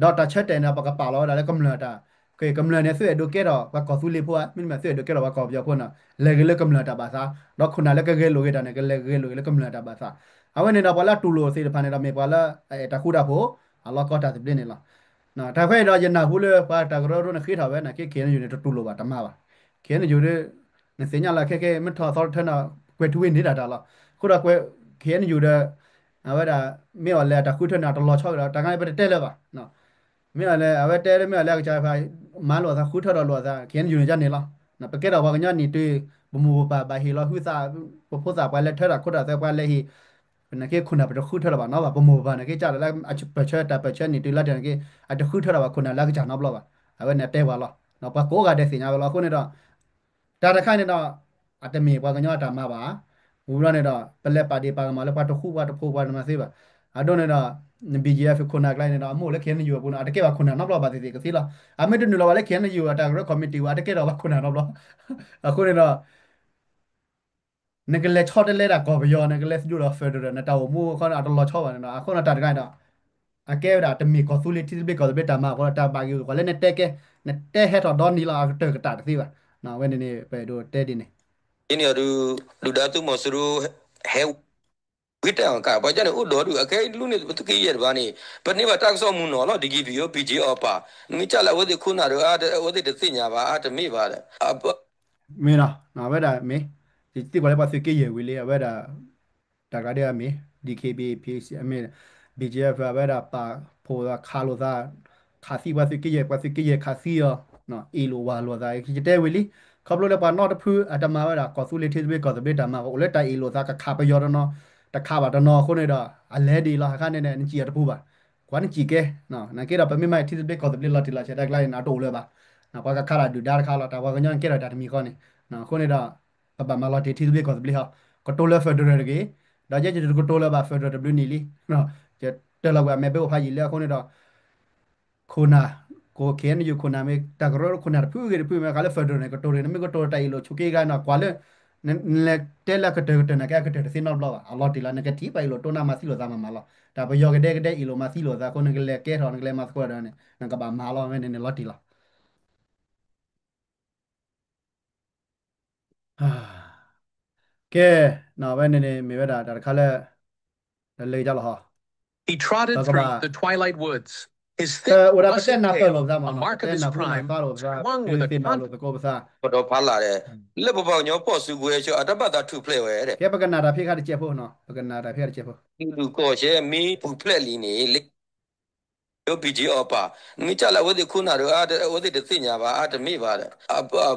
ဒေါက်တာချက်တယ်နာပကပါလောဒါလေကမလတာque cầm lời này sẽ được cái đó và có số liệu phù mình mà sẽ được cái đó và có biểu quân à lấy cái cầm lời ta bà sa đóคนนั้นแล้วก็เกลือกันเนี่ยก็เลยเกลือcầm lời ta bà sa เอาไว้ในเราพอละตูโลสิพันในเราไม่พอละตะคูดาโพอัลลอฮ์ก็ตัดสิบเล่นนี่ละนะถ้าเพื่อเราจะน่าพูดเลยว่าตะกร้อรุ่นขี้เท่าไว้นะแค่อยู่ในตูโลบาตมาบะเขียนอยู่ในในเสียงละแค่มันทอซอลเท่าน่ะเกวทวินนี่ละคุณเราเกวเขียนอยู่ในเอาไว้ด่าไม่ว่าแล้วตะคูเท่าน่ะตลอดชอบแล้วแต่ไงไปเตะเลยบะเนาะไม่อะไรเอาไว้เตะไม่อะไรก็จะไปมาหลวงซะคูเท่าเราหลวงซะเขียนอยู่ในจันนี่ละนะไปเกเราว่ากันนี่ตื้อบมูบาฮีเราฮือซาพูดซาไปแล้วเท่าละคุณเราจะไปเลยฮีเป็นนักเก็ตคุณน่ะเป็นคู่เท่าไหร่เนาะว่าประมูลว่านักเก็ตจ่ายแล้วอาจจะเปิดเชิดแต่เปิดเชิดนี่ตัวละเดือนนักเก็ตอาจจะคู่เท่าไหร่ว่าคุณน่ะแล้วก็จ่ายนับแล้วว่าเอาไว้เนี่ยเตะว่าละเนาะปะโก้ก็ได้สิญาเวลาคนเนี่ยเนาะแต่ถ้าใครเนี่ยเนาะอาจจะมีว่ากันยอดตามมาบ่าหูเราเนี่ยเนาะเป็นเล็บปาดีปากมาแล้วปาตะคู่ปาตะโพปามาสิบ่ะอาโดนเนี่ยเนาะBGF คนนักไล่เนี่ยเนาะมู่แล้วเขียนอยู่ปุ่นอาจจะเก็บว่าคุณน่ะนับแล้วบาดสิก็สิละอาไม่ได้ดูแล้วว่าแล้วเขียนอยู่อาจจะคอมมิตี้ว่าอาจจะเก็บว่าคุณน่ะนับแล้วคนเนี่ยเนาะ นกเล็กชอบได้เลยอะกอบยอนกเล็กยูโรเฟเดอร์นะแต่ว่ามู่เขาอาจจะรอชอบนะเขาอาจจะได้นะอาแก้วดาจะมีกอสุลิที่เป็นกอสุลิตามาก็จะบางอยู่ก็เล่นในเตะแกในเตะให้ถอดดอนนี่เราเตะกระตัดสิวะนะเว้นนี่ไปดูเตะดิเนี่ยဒီနေလူဒါသူမဆူဟဲဝိတန်ကဘာကြနေဥတော်သူအခဲလူနေတကိရဘာနေဘယ်နေပါတက်ဆော့မှုနော်နော်ဒီကီဗီယို PG အော်ပါမိချလာဝဒီခုနာတော့ဝဒီတသိညာပါတမိပါလေမင်းနော်ဝဲတာမင်းဒီတိကလည်းပါစကေရဝီလေဝဲတာတကားတဲ့မင်း DKB PC အမင်း BGF ဝဲတာပါဖိုးခါလိုသာခါစီပါစကေရပါစကေရခါစီရောနော်အီလိုဝါလိုသာကြတဲ့ဝီလီခပ်လို့လည်းပါတော့တဖူးအတမဝဲတာကောဆူလီတီဘေကောဆဘေတာမှာကိုလည်းတိုင်အီလိုသာကခါပယောတော့နော်တခါပါတော့ခုနေတော့အလဲဒီလာခါနေနေကြည်ရတဖူးပါကွာနေကြည်ကဲနော်နာကေတော့ပမိမိုက်တီဘေကောဆဘေလာတီလာချက်တက်လိုက်နာတိုးလဲပါနော်ဘာကခါလာဒူဒါခါလာတာဘာကညံကေတော့တာတမီကောနေနော်ခုနေတော့ပပမလာတီတီဘေကောဆဘေဟာကတိုလဲဖက်ဒရယ်ကေ ဒါကြတဲ့ကိုတိုလာပါဖက်ဒရယ်ဘလူးနီလီနော်ကျတလောက်ပါမဲဘေဖာကြီးလေခုနေတော့ခုနာကိုခဲနယူခုနာမေတကရောခုနာဖူဂေဖူမဲကလည်းဖက်ဒရယ်ကိုတိုရနေမေကိုတိုတိုင်လို့ချုကေကနော်ကွာလေလက်တဲလကတဲ့တဲ့နကကတဲ့စင်နော်ဘလောအလော်တီလာနကတိပိုင်လို့တိုနာမစီလို့သားမမလားဒါပယောကတဲ့တဲ့အီလိုမစီလို့သားခုနေကလေကဲထော်နေကလေမစကွာတယ်နကပါမာလောမဲနေလော်တီလာဟာကဲနော်ပဲနေမေပဲဒါခါလဲလေကြလို့ဟာ He trotted Baka through ba the twilight woods. His thick, ora russet paten na tail, pelo za a mano mark of paten his na pu na prime, sa lo za swung with a tin na lo confidence. ko ba sa တော့ဖားလာတယ်လက်ပပေါညောပေါ့စုကွဲချအတပတ်တာထုဖလဲဝဲတဲ့ ke ba na da phi kha de che pho no ba na da phi kha de che pho လူကောရှဲမီပူဖလက်လီနေလေyo biji opa mi chala wodi kuna ro ade wodi de sinya ba ade mi ba de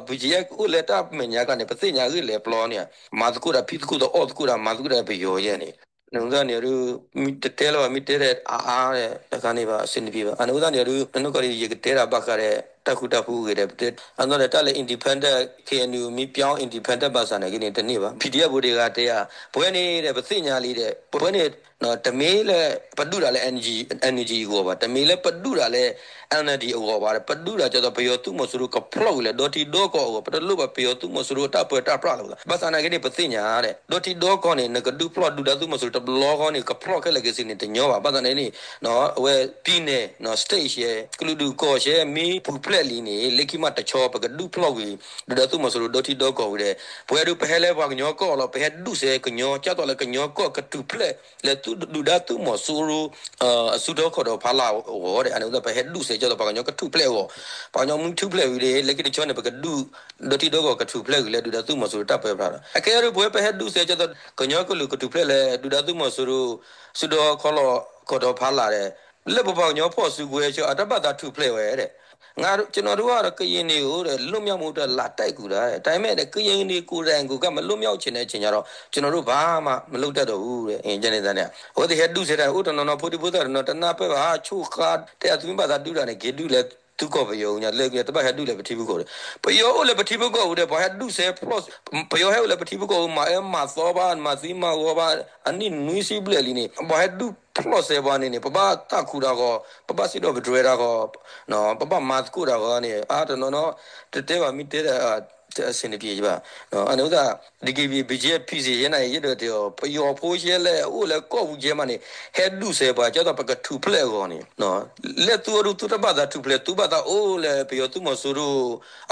biji ya ku le ta me nya ka ne pa sinya ri le plo ne ma ku da phi ku da o ku da ma ku da bi yo ye ne no da ne ru mi te te lo mi te de a de da ka ne ba sin bi ba anu da ne ru no ka ri ye te da ba ka de ta ku ta fu ge de an da ta le independent KNU mi pyaw independent ba sa ne ki ne de ne ba PDF ဘိုးတွေကတဲ့ဘွဲနေတဲ့ပစိညာလေးတဲ့ဘွဲနေနော်တမေးလဲပဒုတာလဲ energy ကိုပါတမေးလဲပဒုတာလဲ energy ကိုပါပဒုတာကျတော့ဘယောသူမဆူကဖလောက်လဲဒေါ်တီဒေါကောပဒလို့ပါဘယောသူမဆူတာပွတာပရလို့ဘာသာနာကနေပစိညာတဲ့ဒေါ်တီဒေါကောနေငကဒုဖလောက်ဒုတာသူမဆူတဘလောကောနေကဖလောက်ခဲလဲကစနေတညောပါဘာသာနေနေနော်ဝဲပြီးနေနော် stage ရဲ့ကလူဒူကောရှဲမီပူဖလက်လီနေလက်ခိမတချောပကဒုဖလောက်ကြီးဒုတာသူမဆူဒေါ်တီဒေါကောတဲ့ဘွဲဒုဖဲလဲဘာညောကောလောဖဲဒုစေကညောကျတော့လဲကညောကောကတူဖလက်လဲသူဒူဒါသူမဆူရအစုတော့ခေါ်တော့ဖလာဟောတဲ့အဲ့ဒါပဲဟဲဒုစေကျတော့ဘာညောကတူဖလက်ဟောဘာညောမူတူဖလက်ကြီးလေကတိချောနေပကဒုဒေါ်တီဒေါကောကတူဖလက်ကြီးလဲဒူဒါသူမဆူတပ်ပဲဖလာအကဲရဘွဲပဲဟဲဒုစေကျတော့ကညောကလူကတူဖလက်လဲဒူဒါသူမဆူရစုတော့ခေါ်တော့ဖလာတဲ့လက်ပပေါညောဖို့စုကွဲချောအတပတ်တာတူဖလက်ဝဲတဲ့ငါတို့ကျွန်တော်တို့ကတော့ကရင်နေကိုတဲ့လွတ်မြောက်မှုအတွက်လာတိုက်ကူတာတဲ့ဒါပေမဲ့ကရင်နေကိုယ်တိုင်ကိုကမလွတ်မြောက်ချင်တဲ့အချိန်ကျတော့ကျွန်တော်တို့ဘာမှမလုပ်တတ်တော့ဘူးတဲ့အင်းကျနေတဲ့ဟိုဒီဟက်ဒုစေတဲ့ဥတနော်ဖိုတီပိုတာနော်တနာပဲပါချိုခါတဲ့အသွင်းပါသာတူတာနဲ့ဂေတုလဲသူကဘယောညာလေကတပတ်ဟက်ဒုလဲပတိဘူးကိုဘယောလဲပတိဘူးကိုတဲ့ဘာဟက်ဒုစေ plus ဘယောဟဲလဲပတိဘူးကိုမာမသောဘာမစီမဝဘာအနိနွီစီဘလေလီနေဘာဟက်ဒု plus စေဘာနေပပတာခူတာကိုပပစီတော့ဘဒရတာကိုနော်ပပမတ်ကူတာကိုနေအာတနော်တဲပါမိတဲအစနေပြေပါနော်အနုကဒီကဘီဂျက်ပီစီရနေရတဲ့ပယောဖိုးရှဲလဲအိုလဲကောက်ဘူးကျဲမနေဟက်ဒုစေဘာကျတော့ပကထူဖလက်ကိုနေနော်လက်သူတို့သူတပတ်တာထူဖလက်သူပတ်တာအိုလဲပယောသူမဆူတို့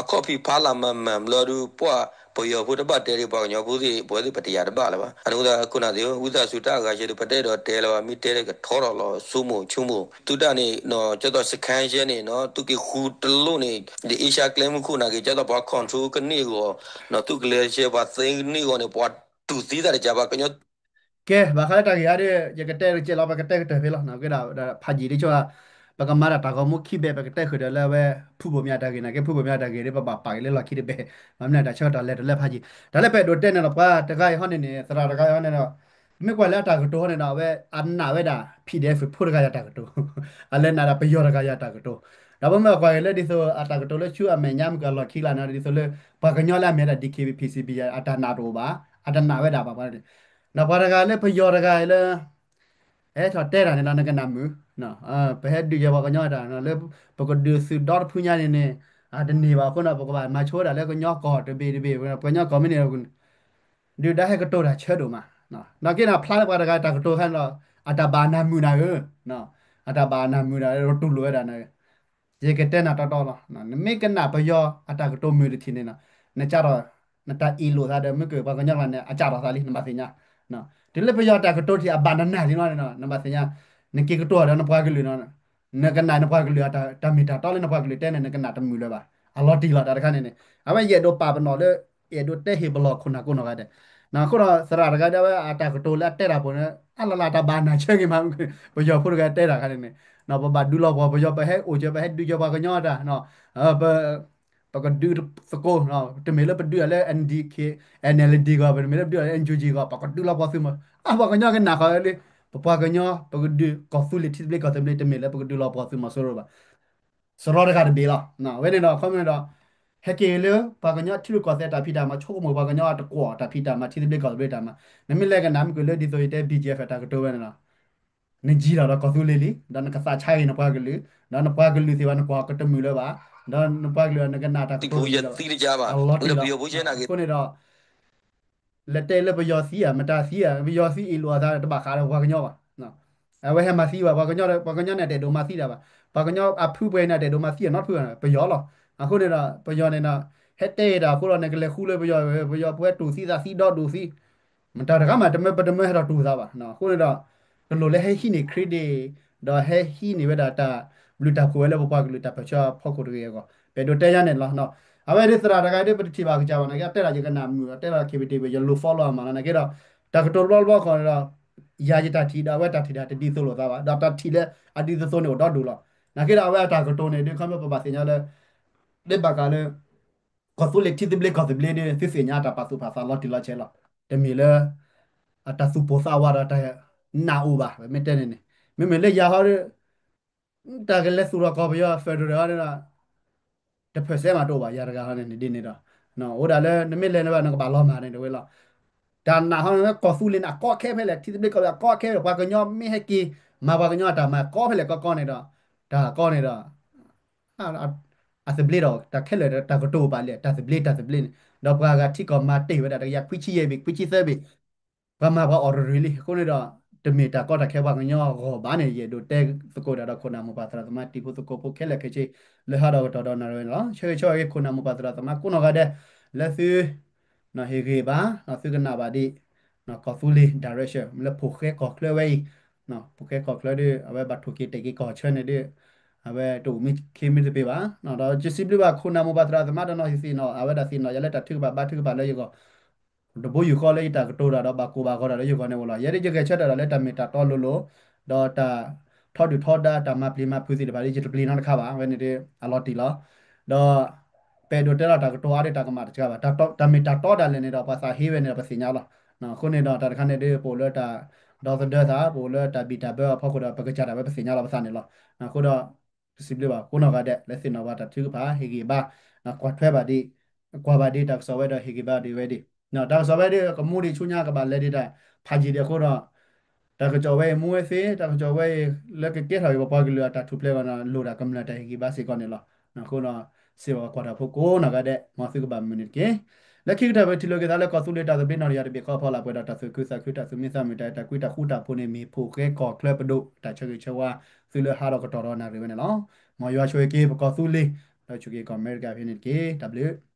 အကော့ဖီဖာလာမမ်လော်ဒူပွားပယောဖို့တပတ်တဲရီပေါ့ညောဘူးစီပွဲစီပတရတပတ်လာပါအနုကခုနသေးဥဒစုတာကရှိတဲ့ပတဲတော့တဲလာမိတဲကထောတော်လောစုမှုချုံမှုသူတနေနော်ကျတော့စခန်းရှဲနေနော်သူကခူတလို့နေဒီအေရှာကလမ်ခုနာကကျတော့ဘာကွန်ထရိုကနေကိုနော်သူကလေးရှဲဘာသိန်းနေကိုနေပွားတူသီးတဲ့ကြပါကညော ke ba kha ta ya de ye ke te che lo ba ke te ke te phe lo na ke da pha ji de cho ba ka ma da ta ko mu khi be ba ke te khu de le we phu bo mya ta ke na ke phu bo mya ta ke de ba pa le lo khi de be ma mna da cho da le pha ji da le pe do te na lo pa ta ga ho ne ne sa ra ga ho ne no me kwa la ta ko to ne na we an na we da PDF ပူရကရတာကတိုအလဲနာတာပယောရကရတာကတိုဒါပေမဲ့ကွာလေဒီဆိုအတာကတိုလေချူအမေညမ်ကလော်ခီလာနာဒီဆိုလေဘာကညောလာမဲတာ DKB PCB အတာနာတိုပါအတာနာဝဲတာပါပါနော်ဘာရကလေပယောရကလေအဲတော့တဲတာနေလားငကနာမူနော်ဘယ်ဒီရပါကညောတာနော်လေပကဒူစဒေါ်ဖူညာနေနေအတနေပါခုနပကပါမချိုးတာလေကညောကောတပေတပေပညောကောမနေကွဒီဒါဟဲကတိုတာချဲတို့မှာနော်ကိနာဖလားပါရကတာကတိုဟန်တော့အတာဘာနာမူနာနော်အတာဘာနာမူနာရတူလွဲတာနေရေကတဲ့နာတော်နော်မေကနာပယောအတာကတိုမူတီနေနော်နကြတော့နတာအီလိုသာတယ်မကေဘာကညောလာနေအကြတော့သာလိနမစညာနော်ဒီလေပယောတာကတိုတီအဘာနာနာလီနော်နမစညာနကေကတိုရနပွားကလူနော်နကနာနပွားကလူအတာတမီတာတော်လေနပွားကလူတဲ့နကနာတမူလဲပါအလော်တီလာတာခါနေနေအမရေတော့ပါပနော်လေရေတော့တဲ့ဟေဘလောခုနာကုနော်ကတဲ့နော်ခုတော့စရရကတဲ့အာတာကတိုလက်တဲ့တာပေါ်နေအလလာတာဘာနာချေငေမှာဘယောဖို့ကတဲ့တာခါနေနေနော်ဘာဒူလောဘောဘယောပဲဟဲအိုချပဲဟဲဒူကြဘာကညောတာနော်ဘပကဒူစကိုနော်တမေလပဒူလဲ NDK NLD ကဘယ်မေလပဒူလဲ NGG ကပကဒူလောဘောစမဘာကညောကနာခါလေပကညောပကဒူကောဖူလီတိဘလေကတမလေတမေလပကဒူလောဘောစမဆိုရပါစရရကတဲ့ဘေလာနော်ဝဲနေတော့ခမနေတော့ hekele baganya tilu ko ta pita ma choko mo baganya ta ko ta pita ma ti de ko be ta ma nami le ga nam ko le di so ite BGF ta ko to be na ne ji ra ko su le li da na ka sa chai na pa ga le da na pa ga le si ba na ko ka ta mu le ba da na pa ga le na ga na ta ko တိ to ဘူးရ le တိကြပါ a lot ဘ ti ယ် la လိုဘူးချင်တာကေ ko ne da le te le ba yo si ya ma ta si ya bi yo si i lo da ta ba ka ba ga nyo ba no a we ha ma si ba ga nyo ne te do ma si da ba ga nyo a phu be na te do ma si ya not phu na ba yo lo a ko ne da ba yo ne na he te da ko lo ne ke le khu le ba yo pwe tu si da si do tu si มันตาตะกะมาตะเมปะตะเมหะตูซาบะเนาะโคเรดะตะโลเลเฮฮีนี่คริดิดอเฮฮีนี่เวดาตาบลูตาโคเวเลปปะกลูตาปะชาพอโคเรยก็เปโดเตยาเนลเนาะအဝဲဒီစရာတကယ်ပတိပါကြပါနဲ့ကတဲ့လာကြကနာမူတဲ့လာ KBT ပဲရလို follow မှာနာကေတော့တကတော်ဘောဘောခေါ်တော့ယာဂျတာတီဒါဝဲတာတီဒါတတိဆိုလို့သားပါဒါတာတီလေအဒီဆိုနေတော့ဒူလာနာကေတော့အဝဲတာကတော်နေဒီခမပပစညာလေဒီဘကလေကောဆူလက်တီဒီဘလေကောဆူဘလေဒီစစ်စညာတာပါစုပါစာလော်တီလာချဲလာတမီလေ ata suposa wara ta na uba me tenene me le ya hore ta gele sura ko bya federal na de percent ma to ba ya daga hane ni ni da no oda le me le na ba na ba lo ma ne de we la da na ha ko su le na ko ke me le ti de ko ko ke ba ko nyo mi he ki ma ba ko nyo ta ma ko me le ko ne da da ko ne da a se ble do ta ke le ta ko to ba le ta se ble da ba ga ti ko ma te we da ya kwi chi ye bi kwi chi se bi ဘာမှဘာ order really ကိုနေတော့တမီတာကောတာခဲဘာငညောကိုဘာနေရဒိုတဲစကိုဒါခုနာမပါတရာသမတီဖို့စကိုပိုခဲလက်ခဲချေလေဟာတော့တော်တော်နာရနော်ချေချေခုနာမပါတရာသမကုနောကတဲ့လက်ဖီနော်ဟေဂေဘာနော်ဖီကနာဘာဒီနော်ကောဖူလီ direction မလဖိုခဲကောကလဝဲနော်ဖိုခဲကောကလဒီအဝဲဘတ်ထိုကီတေကီကောချနေတဲ့အဝဲတူမီခေမီပေးပါနော်တော့ဂျစီဘလဘာခုနာမပါတရာသမတော့နော်စီနော်အဝဲဒါစီနော်ရလက်တထုပါဘတ်ထုပါလဲရော the boy you call it a to da ba ko ba ko da you gone wala yeri je ke chat da le ta meta to lo lo do ta thought to thought da ta ma pli ma phu si da ba ji to pli na kha ba when it a lot ti la do pe do te la ta to are ta ka ma ta ba ta meta to da le ne da pa sa he we ne da pa si nya la na ko ne da ta kha ne de po le ta do da da po le ta bi ta ba pho ko da pa ka cha da ba pa si nya la pa sa ne la na ko da possible ba ko na ga de le si na ba ta thu ba he gi ba na kwa thwe ba di kwa ba di ta so we da he gi ba di we di နော်ဒါဆိုပဲဒီကမှုဒီချုညာကပါလက်ဒီတာဖာကြီးတဲ့ခုတော့ဒါကကြောပဲမူဝဲစေဒါကကြောပဲလက်ကကဲထားရပါကလေးတာထူပလေကနာလိုတာကမ္လတာဟီဘာစီကောနေလားနော်ခုတော့စေဝကွာတာဖို့ကိုနာကတဲ့မသိကပါမနစ်ကေလက်ခိကတာပဲတီလိုကဒါလက်ကောဆူလက်တာတဲ့နော်ရတဲ့ခေါ်ဖော်လာပွဲတာဆူကုစခွတာဆူမီဆာမီတာကွီတာခုတာဖို့နေမီဖို့ကဲကောကလပ်ပဒိုတာချေချေဝါဆူလဟာတော့ကတော်တော်နာရပဲနော်မော်ရွာချွေကေကောဆူလေးတော့ချူကေကောအမေရိကဖြစ်နေကေ W